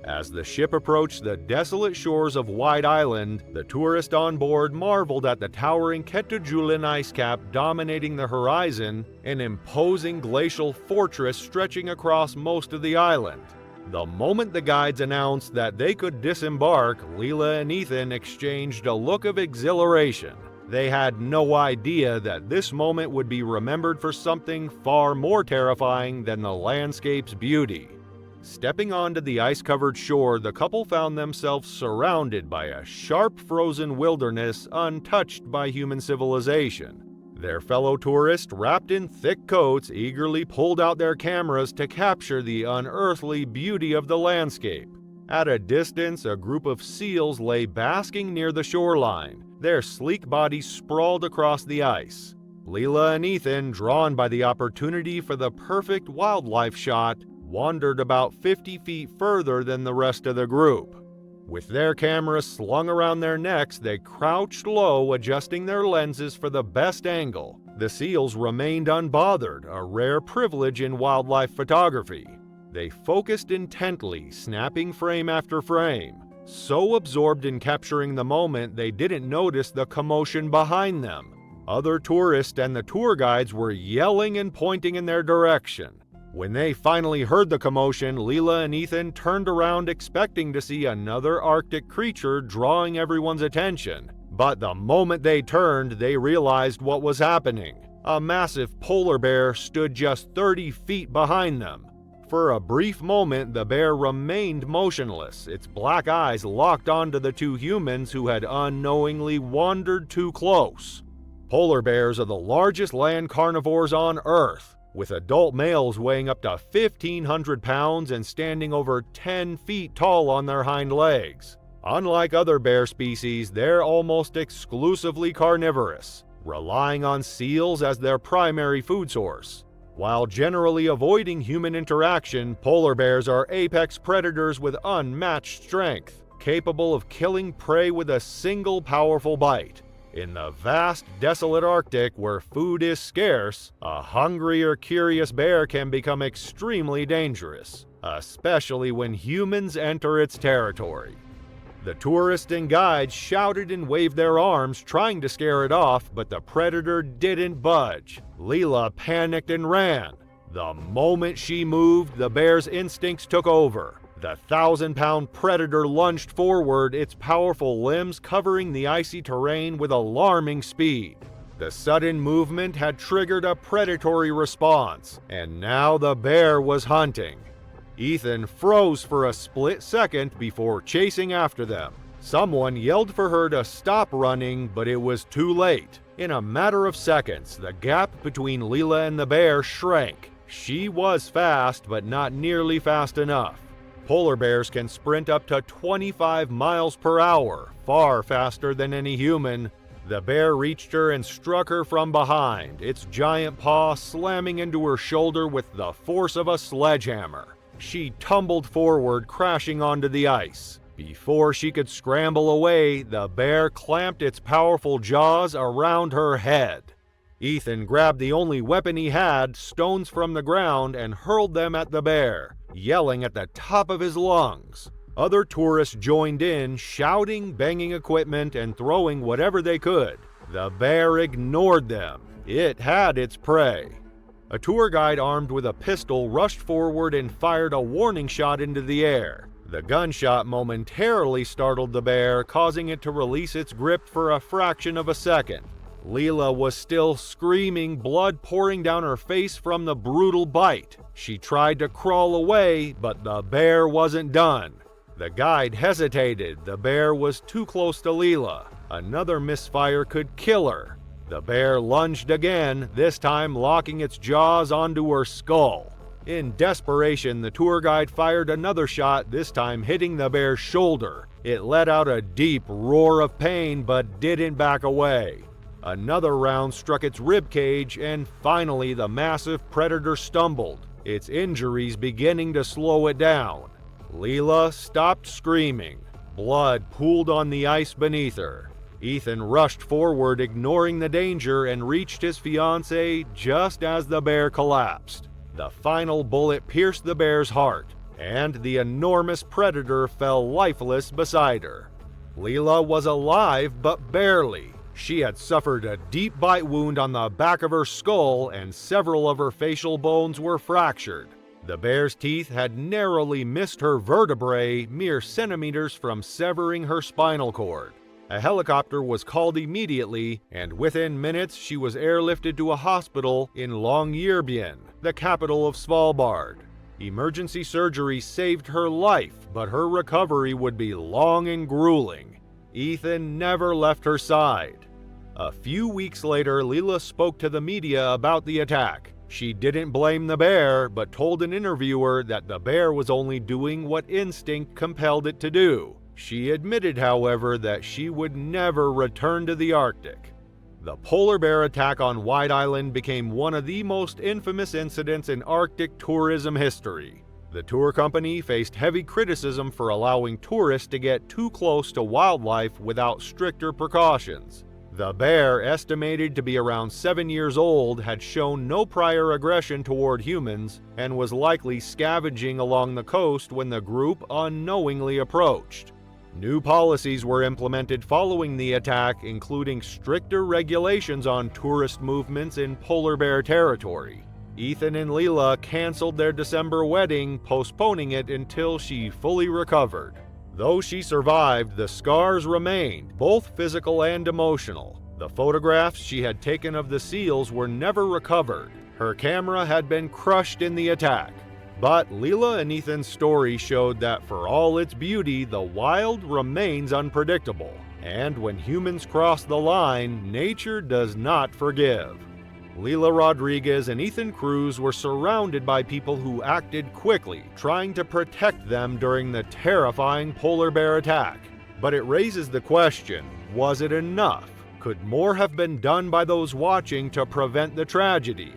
As the ship approached the desolate shores of White Island, the tourist on board marveled at the towering Kettujulen ice cap dominating the horizon, an imposing glacial fortress stretching across most of the island. The moment the guides announced that they could disembark, Leila and Ethan exchanged a look of exhilaration. They had no idea that this moment would be remembered for something far more terrifying than the landscape's beauty. Stepping onto the ice-covered shore, the couple found themselves surrounded by a sharp frozen wilderness untouched by human civilization. Their fellow tourists, wrapped in thick coats, eagerly pulled out their cameras to capture the unearthly beauty of the landscape. At a distance, a group of seals lay basking near the shoreline, their sleek bodies sprawled across the ice. Leila and Ethan, drawn by the opportunity for the perfect wildlife shot, wandered about 50 feet further than the rest of the group. With their cameras slung around their necks, they crouched low, adjusting their lenses for the best angle. The seals remained unbothered, a rare privilege in wildlife photography. They focused intently, snapping frame after frame. So absorbed in capturing the moment, they didn't notice the commotion behind them. Other tourists and the tour guides were yelling and pointing in their direction. When they finally heard the commotion, Leila and Ethan turned around expecting to see another Arctic creature drawing everyone's attention. But the moment they turned, they realized what was happening. A massive polar bear stood just 30 feet behind them. For a brief moment, the bear remained motionless, its black eyes locked onto the two humans who had unknowingly wandered too close. Polar bears are the largest land carnivores on Earth, with adult males weighing up to 1,500 pounds and standing over 10 feet tall on their hind legs. Unlike other bear species, they're almost exclusively carnivorous, relying on seals as their primary food source. While generally avoiding human interaction, polar bears are apex predators with unmatched strength, capable of killing prey with a single powerful bite. In the vast, desolate Arctic, where food is scarce, a hungry or curious bear can become extremely dangerous. especially when humans enter its territory. The tourists and guides shouted and waved their arms, trying to scare it off, but the predator didn't budge. Leela panicked and ran. The moment she moved, the bear's instincts took over. The 1,000-pound predator lunged forward, its powerful limbs covering the icy terrain with alarming speed. The sudden movement had triggered a predatory response, and now the bear was hunting. Ethan froze for a split second before chasing after them. Someone yelled for her to stop running, but it was too late. In a matter of seconds, the gap between Leela and the bear shrank. She was fast, but not nearly fast enough. Polar bears can sprint up to 25 miles per hour, far faster than any human. The bear reached her and struck her from behind, its giant paw slamming into her shoulder with the force of a sledgehammer. She tumbled forward, crashing onto the ice. Before she could scramble away, the bear clamped its powerful jaws around her head. Ethan grabbed the only weapon he had, stones from the ground, and hurled them at the bear, yelling at the top of his lungs. Other tourists joined in, shouting, banging equipment, and throwing whatever they could. The bear ignored them. It had its prey. A tour guide armed with a pistol rushed forward and fired a warning shot into the air. The gunshot momentarily startled the bear, causing it to release its grip for a fraction of a second. Leela was still screaming, blood pouring down her face from the brutal bite. She tried to crawl away, but the bear wasn't done. The guide hesitated. The bear was too close to Leela. Another misfire could kill her. The bear lunged again, this time locking its jaws onto her skull. In desperation, the tour guide fired another shot, this time hitting the bear's shoulder. It let out a deep roar of pain, but didn't back away. Another round struck its rib cage, and finally the massive predator stumbled, its injuries beginning to slow it down. Leela stopped screaming. Blood pooled on the ice beneath her. Ethan rushed forward, ignoring the danger, and reached his fiancée just as the bear collapsed. The final bullet pierced the bear's heart, and the enormous predator fell lifeless beside her. Leela was alive, but barely. She had suffered a deep bite wound on the back of her skull, and several of her facial bones were fractured. The bear's teeth had narrowly missed her vertebrae, mere centimeters from severing her spinal cord. A helicopter was called immediately, and within minutes she was airlifted to a hospital in Longyearbyen, the capital of Svalbard. Emergency surgery saved her life, but her recovery would be long and grueling. Ethan never left her side. A few weeks later, Leela spoke to the media about the attack. She didn't blame the bear, but told an interviewer that the bear was only doing what instinct compelled it to do. She admitted, however, that she would never return to the Arctic. The polar bear attack on White Island became one of the most infamous incidents in Arctic tourism history. The tour company faced heavy criticism for allowing tourists to get too close to wildlife without stricter precautions. The bear, estimated to be around 7 years old, had shown no prior aggression toward humans and was likely scavenging along the coast when the group unknowingly approached. New policies were implemented following the attack, including stricter regulations on tourist movements in polar bear territory. Ethan and Leela canceled their December wedding, postponing it until she fully recovered. Though she survived, the scars remained, both physical and emotional. The photographs she had taken of the seals were never recovered. Her camera had been crushed in the attack. But Leela and Ethan's story showed that for all its beauty, the wild remains unpredictable. And when humans cross the line, nature does not forgive. Leela Rodriguez and Ethan Cruz were surrounded by people who acted quickly, trying to protect them during the terrifying polar bear attack. But it raises the question, was it enough? Could more have been done by those watching to prevent the tragedy?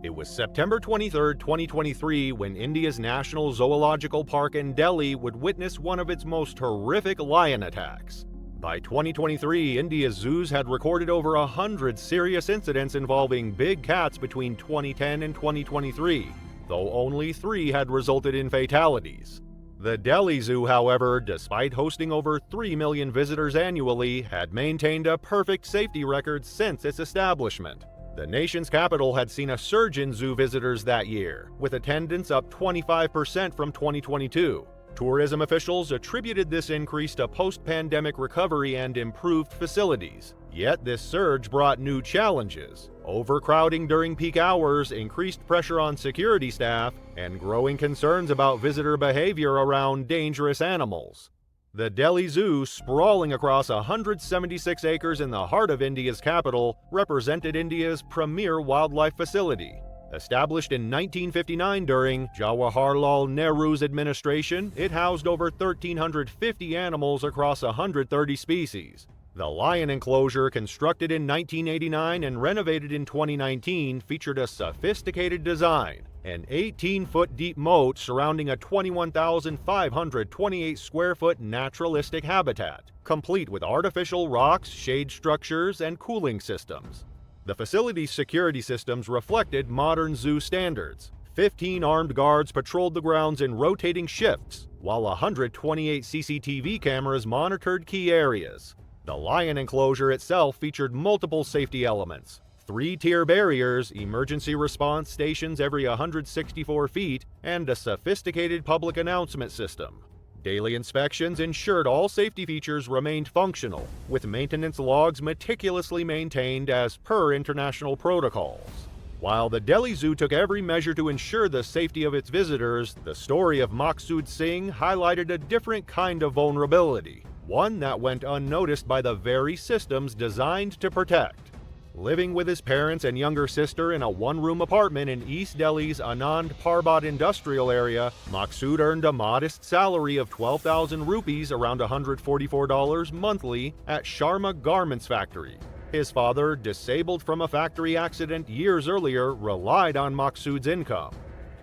It was September 23, 2023, when India's National Zoological Park in Delhi would witness one of its most horrific lion attacks. By 2023, India's zoos had recorded over 100 serious incidents involving big cats between 2010 and 2023, though only 3 had resulted in fatalities. The Delhi Zoo, however, despite hosting over 3 million visitors annually, had maintained a perfect safety record since its establishment. The nation's capital had seen a surge in zoo visitors that year, with attendance up 25% from 2022. Tourism officials attributed this increase to post-pandemic recovery and improved facilities. Yet this surge brought new challenges: overcrowding during peak hours, increased pressure on security staff, and growing concerns about visitor behavior around dangerous animals. The Delhi Zoo, sprawling across 176 acres in the heart of India's capital, represented India's premier wildlife facility. Established in 1959 during Jawaharlal Nehru's administration, it housed over 1,350 animals across 130 species. The lion enclosure, constructed in 1989 and renovated in 2019, featured a sophisticated design, an 18-foot deep moat surrounding a 21,528 square foot naturalistic habitat, complete with artificial rocks, shade structures, and cooling systems. The facility's security systems reflected modern zoo standards. 15 armed guards patrolled the grounds in rotating shifts, while 128 CCTV cameras monitored key areas. The lion enclosure itself featured multiple safety elements: 3-tier barriers, emergency response stations every 164 feet, and a sophisticated public announcement system. Daily inspections ensured all safety features remained functional, with maintenance logs meticulously maintained as per international protocols. While the Delhi Zoo took every measure to ensure the safety of its visitors, the story of Maqsood Singh highlighted a different kind of vulnerability, one that went unnoticed by the very systems designed to protect. Living with his parents and younger sister in a one-room apartment in East Delhi's Anand Parbat industrial area, Maqsood earned a modest salary of 12,000 rupees, around $144 monthly, at Sharma Garments Factory. His father, disabled from a factory accident years earlier, relied on Maqsood's income.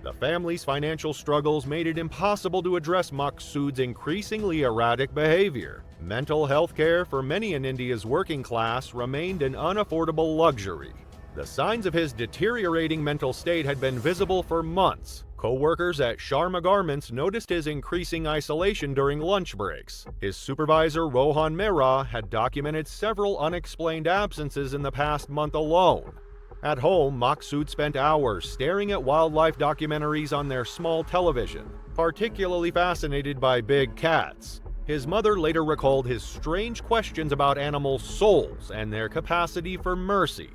The family's financial struggles made it impossible to address Maqsood's increasingly erratic behavior. Mental health care for many in India's working class remained an unaffordable luxury. The signs of his deteriorating mental state had been visible for months. Co-workers at Sharma Garments noticed his increasing isolation during lunch breaks. His supervisor, Rohan Mehra, had documented several unexplained absences in the past month alone. At home, Maqsood spent hours staring at wildlife documentaries on their small television, particularly fascinated by big cats. His mother later recalled his strange questions about animals' souls and their capacity for mercy.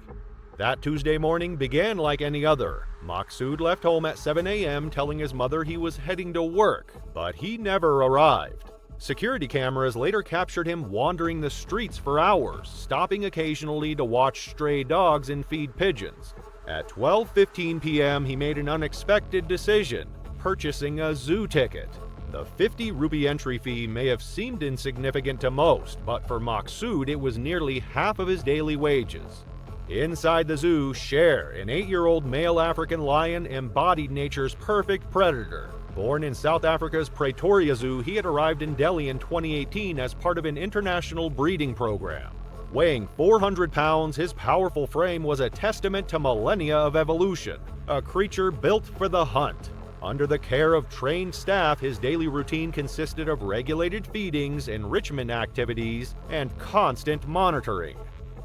That Tuesday morning began like any other. Maqsood left home at 7 a.m. telling his mother he was heading to work, but he never arrived. Security cameras later captured him wandering the streets for hours, stopping occasionally to watch stray dogs and feed pigeons. At 12:15 p.m., he made an unexpected decision: purchasing a zoo ticket. The 50 rupee entry fee may have seemed insignificant to most, but for Maqsood it was nearly half of his daily wages. Inside the zoo, Sher, an 8-year-old male African lion, embodied nature's perfect predator. Born in South Africa's Pretoria Zoo, he had arrived in Delhi in 2018 as part of an international breeding program. Weighing 400 pounds, his powerful frame was a testament to millennia of evolution, a creature built for the hunt. Under the care of trained staff, his daily routine consisted of regulated feedings, enrichment activities, and constant monitoring.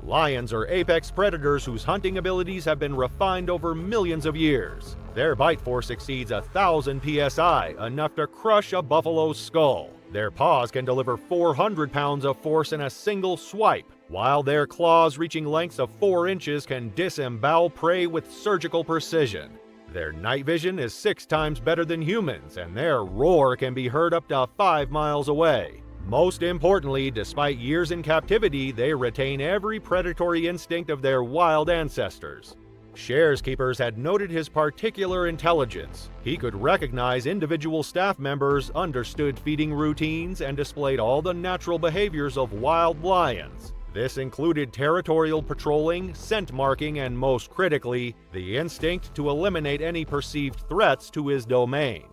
Lions are apex predators whose hunting abilities have been refined over millions of years. Their bite force exceeds 1,000 psi, enough to crush a buffalo's skull. Their paws can deliver 400 pounds of force in a single swipe, while their claws, reaching lengths of 4 inches, can disembowel prey with surgical precision. Their night vision is 6 times better than humans, and their roar can be heard up to 5 miles away. Most importantly, despite years in captivity, they retain every predatory instinct of their wild ancestors. Sher's keepers had noted his particular intelligence. He could recognize individual staff members, understood feeding routines, and displayed all the natural behaviors of wild lions. This included territorial patrolling, scent marking, and most critically, the instinct to eliminate any perceived threats to his domain.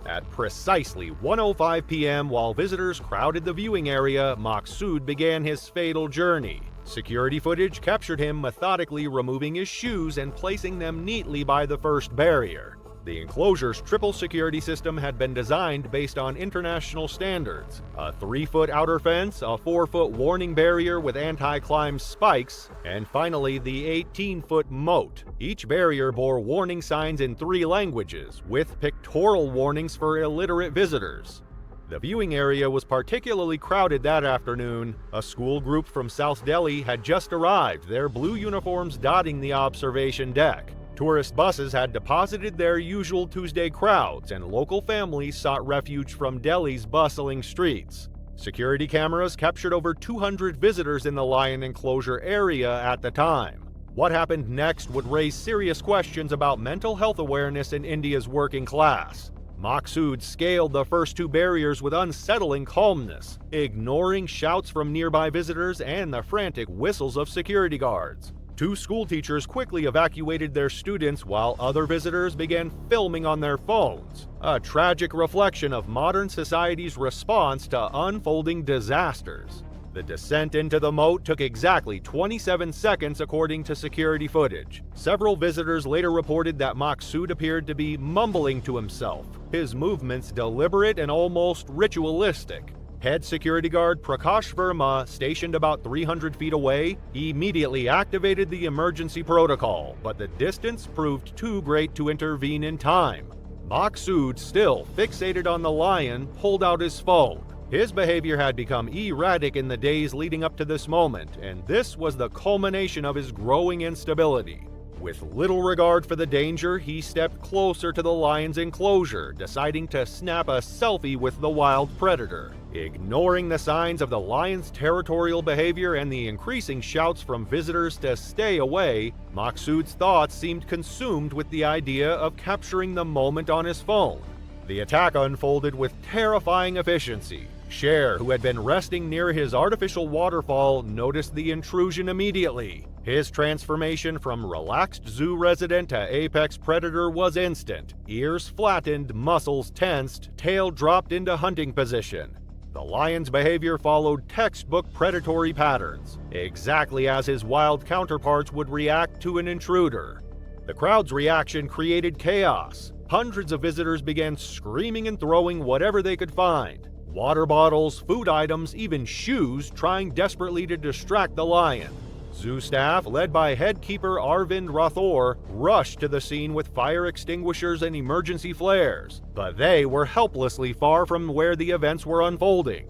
At precisely 1:05 p.m., while visitors crowded the viewing area, Maqsood began his fatal journey. Security footage captured him methodically removing his shoes and placing them neatly by the first barrier. The enclosure's triple security system had been designed based on international standards: a 3-foot outer fence, a 4-foot warning barrier with anti-climb spikes, and finally the 18-foot moat. Each barrier bore warning signs in 3 languages, with pictorial warnings for illiterate visitors. The viewing area was particularly crowded that afternoon. A school group from South Delhi had just arrived, their blue uniforms dotting the observation deck. Tourist buses had deposited their usual Tuesday crowds, and local families sought refuge from Delhi's bustling streets. Security cameras captured over 200 visitors in the lion enclosure area at the time. What happened next would raise serious questions about mental health awareness in India's working class. Maqsood scaled the first 2 barriers with unsettling calmness, ignoring shouts from nearby visitors and the frantic whistles of security guards. 2 schoolteachers quickly evacuated their students while other visitors began filming on their phones, a tragic reflection of modern society's response to unfolding disasters. The descent into the moat took exactly 27 seconds according to security footage. Several visitors later reported that Maqsood appeared to be mumbling to himself, his movements deliberate and almost ritualistic. Head security guard Prakash Verma, stationed about 300 feet away, immediately activated the emergency protocol, but the distance proved too great to intervene in time. Maqsood, still fixated on the lion, pulled out his phone. His behavior had become erratic in the days leading up to this moment, and this was the culmination of his growing instability. With little regard for the danger, he stepped closer to the lion's enclosure, deciding to snap a selfie with the wild predator. Ignoring the signs of the lion's territorial behavior and the increasing shouts from visitors to stay away, Maqsood's thoughts seemed consumed with the idea of capturing the moment on his phone. The attack unfolded with terrifying efficiency. Cher, who had been resting near his artificial waterfall, noticed the intrusion immediately. His transformation from relaxed zoo resident to apex predator was instant. Ears flattened, muscles tensed, tail dropped into hunting position. The lion's behavior followed textbook predatory patterns, exactly as his wild counterparts would react to an intruder. The crowd's reaction created chaos. Hundreds of visitors began screaming and throwing whatever they could find. Water bottles, food items, even shoes, trying desperately to distract the lion. Zoo staff, led by head keeper Arvind Rathore, rushed to the scene with fire extinguishers and emergency flares, but they were helplessly far from where the events were unfolding.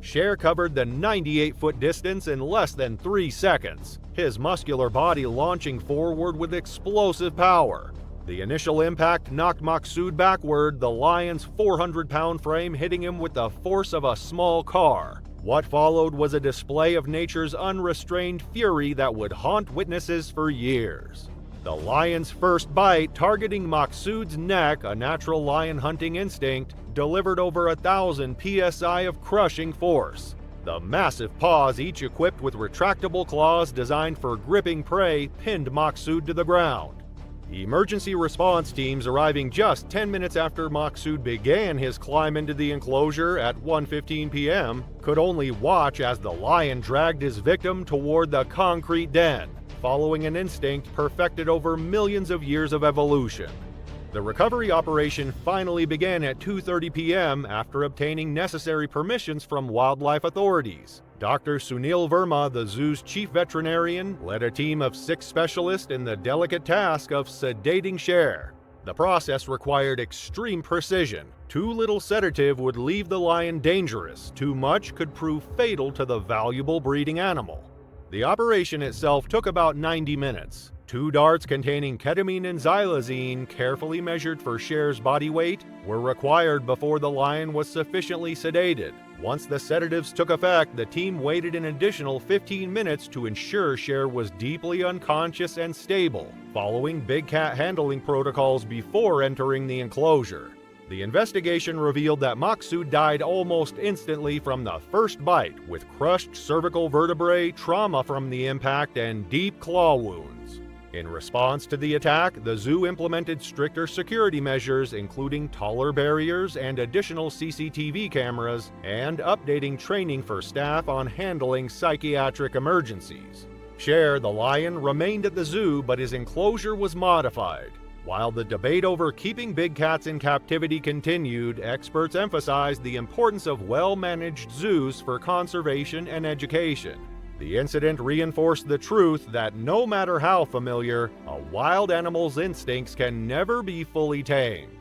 Cher covered the 98-foot distance in less than 3 seconds, his muscular body launching forward with explosive power. The initial impact knocked Maqsood backward, the lion's 400-pound frame hitting him with the force of a small car. What followed was a display of nature's unrestrained fury that would haunt witnesses for years. The lion's first bite, targeting Maqsood's neck, a natural lion hunting instinct, delivered over 1,000 psi of crushing force. The massive paws, each equipped with retractable claws designed for gripping prey, pinned Maqsood to the ground. Emergency response teams, arriving just 10 minutes after Maqsood began his climb into the enclosure at 1:15 p.m., could only watch as the lion dragged his victim toward the concrete den, following an instinct perfected over millions of years of evolution. The recovery operation finally began at 2:30 p.m. after obtaining necessary permissions from wildlife authorities. Dr. Sunil Verma, the zoo's chief veterinarian, led a team of 6 specialists in the delicate task of sedating Cher. The process required extreme precision. Too little sedative would leave the lion dangerous. Too much could prove fatal to the valuable breeding animal. The operation itself took about 90 minutes. 2 darts containing ketamine and xylazine, carefully measured for Cher's body weight, were required before the lion was sufficiently sedated. Once the sedatives took effect, the team waited an additional 15 minutes to ensure Cher was deeply unconscious and stable, following big cat handling protocols before entering the enclosure. The investigation revealed that Maqsood died almost instantly from the first bite, with crushed cervical vertebrae, trauma from the impact, and deep claw wounds. In response to the attack, the zoo implemented stricter security measures, including taller barriers and additional CCTV cameras, and updating training for staff on handling psychiatric emergencies. Cher, the lion, remained at the zoo, but his enclosure was modified. While the debate over keeping big cats in captivity continued, experts emphasized the importance of well-managed zoos for conservation and education. The incident reinforced the truth that no matter how familiar, a wild animal's instincts can never be fully tamed.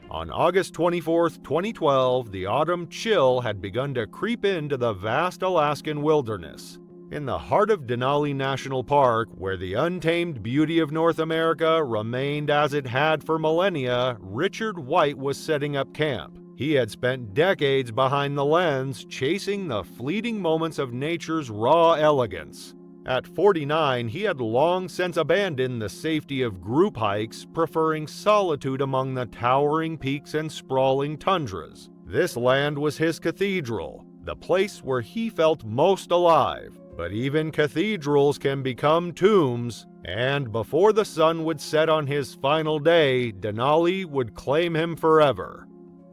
On August 24, 2012, the autumn chill had begun to creep into the vast Alaskan wilderness. In the heart of Denali National Park, where the untamed beauty of North America remained as it had for millennia, Richard White was setting up camp. He had spent decades behind the lens, chasing the fleeting moments of nature's raw elegance. At 49, he had long since abandoned the safety of group hikes, preferring solitude among the towering peaks and sprawling tundras. This land was his cathedral, the place where he felt most alive. But even cathedrals can become tombs, and before the sun would set on his final day, Denali would claim him forever.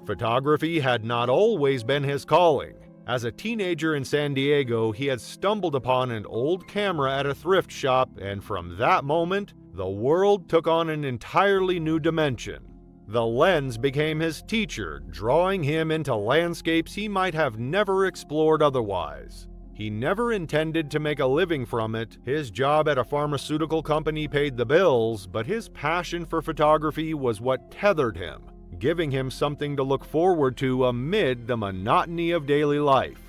Photography had not always been his calling. As a teenager in San Diego, he had stumbled upon an old camera at a thrift shop, and from that moment, the world took on an entirely new dimension. The lens became his teacher, drawing him into landscapes he might have never explored otherwise. He never intended to make a living from it. His job at a pharmaceutical company paid the bills, but his passion for photography was what tethered him, giving him something to look forward to amid the monotony of daily life.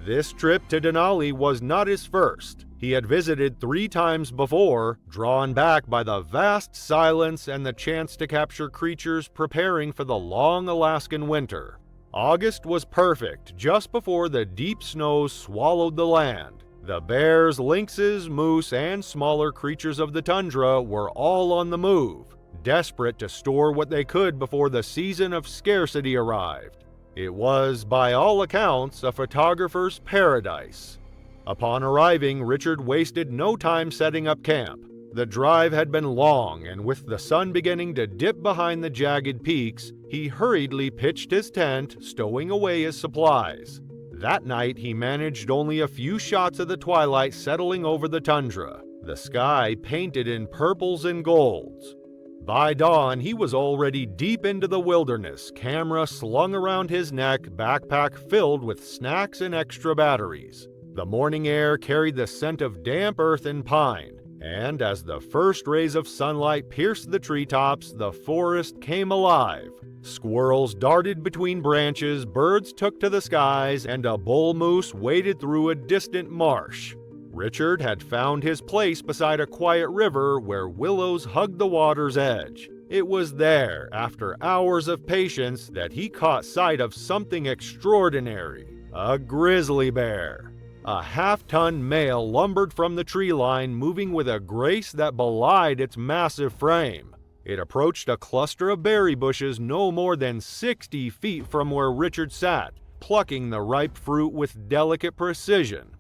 This trip to Denali was not his first. He had visited 3 times before, drawn back by the vast silence and the chance to capture creatures preparing for the long Alaskan winter. August was perfect, just before the deep snows swallowed the land. The bears, lynxes, moose, and smaller creatures of the tundra were all on the move, desperate to store what they could before the season of scarcity arrived. It was, by all accounts, a photographer's paradise. Upon arriving, Richard wasted no time setting up camp. The drive had been long, and with the sun beginning to dip behind the jagged peaks, he hurriedly pitched his tent, stowing away his supplies. That night, he managed only a few shots of the twilight settling over the tundra, the sky painted in purples and golds. By dawn, he was already deep into the wilderness, camera slung around his neck, backpack filled with snacks and extra batteries. The morning air carried the scent of damp earth and pine, and as the first rays of sunlight pierced the treetops, the forest came alive. Squirrels darted between branches, birds took to the skies, and a bull moose waded through a distant marsh. Richard had found his place beside a quiet river where willows hugged the water's edge. It was there, after hours of patience, that he caught sight of something extraordinary: a grizzly bear. A half-ton male lumbered from the tree line, moving with a grace that belied its massive frame. It approached a cluster of berry bushes no more than 60 feet from where Richard sat, plucking the ripe fruit with delicate precision.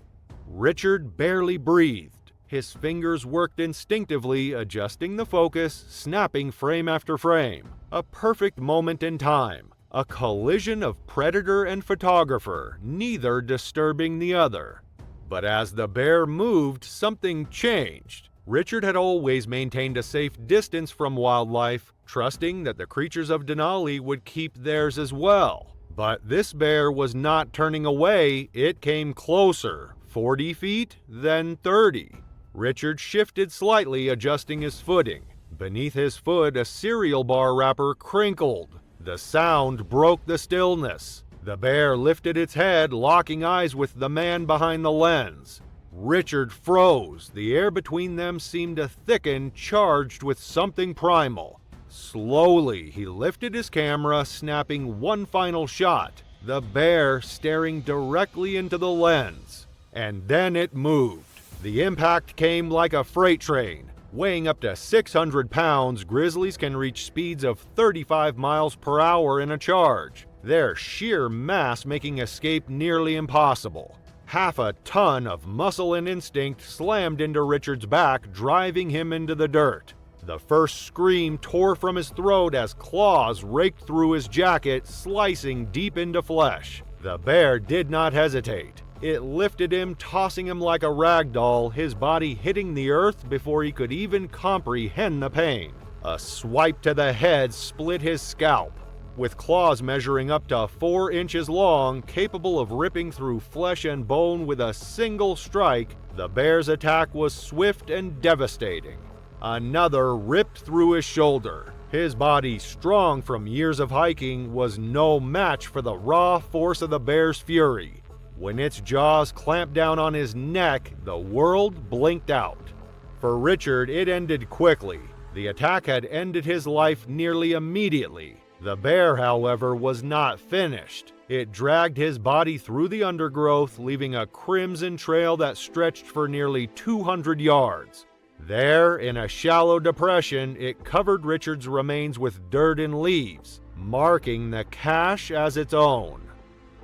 Richard barely breathed. His fingers worked instinctively, adjusting the focus, snapping frame after frame. A perfect moment in time. A collision of predator and photographer, neither disturbing the other. But as the bear moved, something changed. Richard had always maintained a safe distance from wildlife, trusting that the creatures of Denali would keep theirs as well. But this bear was not turning away, it came closer, 40 feet, then 30. Richard shifted slightly, adjusting his footing. Beneath his foot, a cereal bar wrapper crinkled. The sound broke the stillness. The bear lifted its head, locking eyes with the man behind the lens. Richard froze. The air between them seemed to thicken, charged with something primal. Slowly, he lifted his camera, snapping one final shot. The bear staring directly into the lens. And then it moved. The impact came like a freight train. Weighing up to 600 pounds, grizzlies can reach speeds of 35 miles per hour in a charge, their sheer mass making escape nearly impossible. Half a ton of muscle and instinct slammed into Richard's back, driving him into the dirt. The first scream tore from his throat as claws raked through his jacket, slicing deep into flesh. The bear did not hesitate. It lifted him, tossing him like a rag doll, his body hitting the earth before he could even comprehend the pain. A swipe to the head split his scalp. With claws measuring up to 4 inches long, capable of ripping through flesh and bone with a single strike, the bear's attack was swift and devastating. Another ripped through his shoulder. His body, strong from years of hiking, was no match for the raw force of the bear's fury. When its jaws clamped down on his neck, the world blinked out. For Richard, it ended quickly. The attack had ended his life nearly immediately. The bear, however, was not finished. It dragged his body through the undergrowth, leaving a crimson trail that stretched for nearly 200 yards. There, in a shallow depression, it covered Richard's remains with dirt and leaves, marking the cache as its own.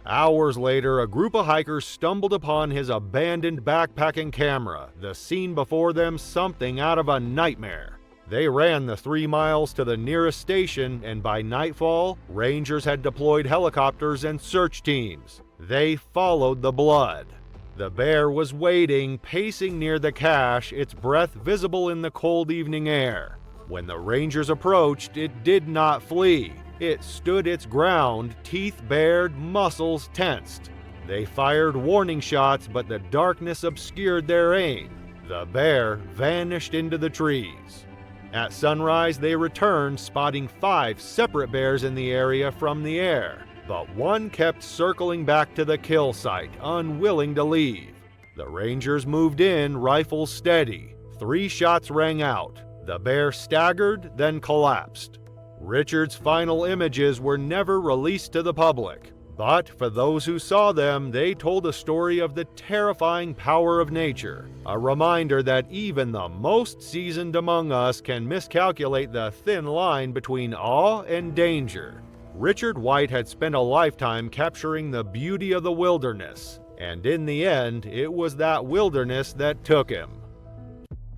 Hours later, a group of hikers stumbled upon his abandoned backpacking camera, the scene before them something out of a nightmare. They ran the 3 miles to the nearest station, and by nightfall, rangers had deployed helicopters and search teams. They followed the blood. The bear was waiting, pacing near the cache, its breath visible in the cold evening air. When the rangers approached, it did not flee. It stood its ground, teeth bared, muscles tensed. They fired warning shots, but the darkness obscured their aim. The bear vanished into the trees. At sunrise, they returned, spotting 5 separate bears in the area from the air. But one kept circling back to the kill site, unwilling to leave. The rangers moved in, rifles steady. 3 shots rang out. The bear staggered, then collapsed. Richard's final images were never released to the public. But for those who saw them, they told a story of the terrifying power of nature. A reminder that even the most seasoned among us can miscalculate the thin line between awe and danger. Richard White had spent a lifetime capturing the beauty of the wilderness, and in the end, it was that wilderness that took him.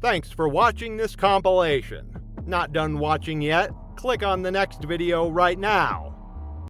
Thanks for watching this compilation. Not done watching yet? Click on the next video right now.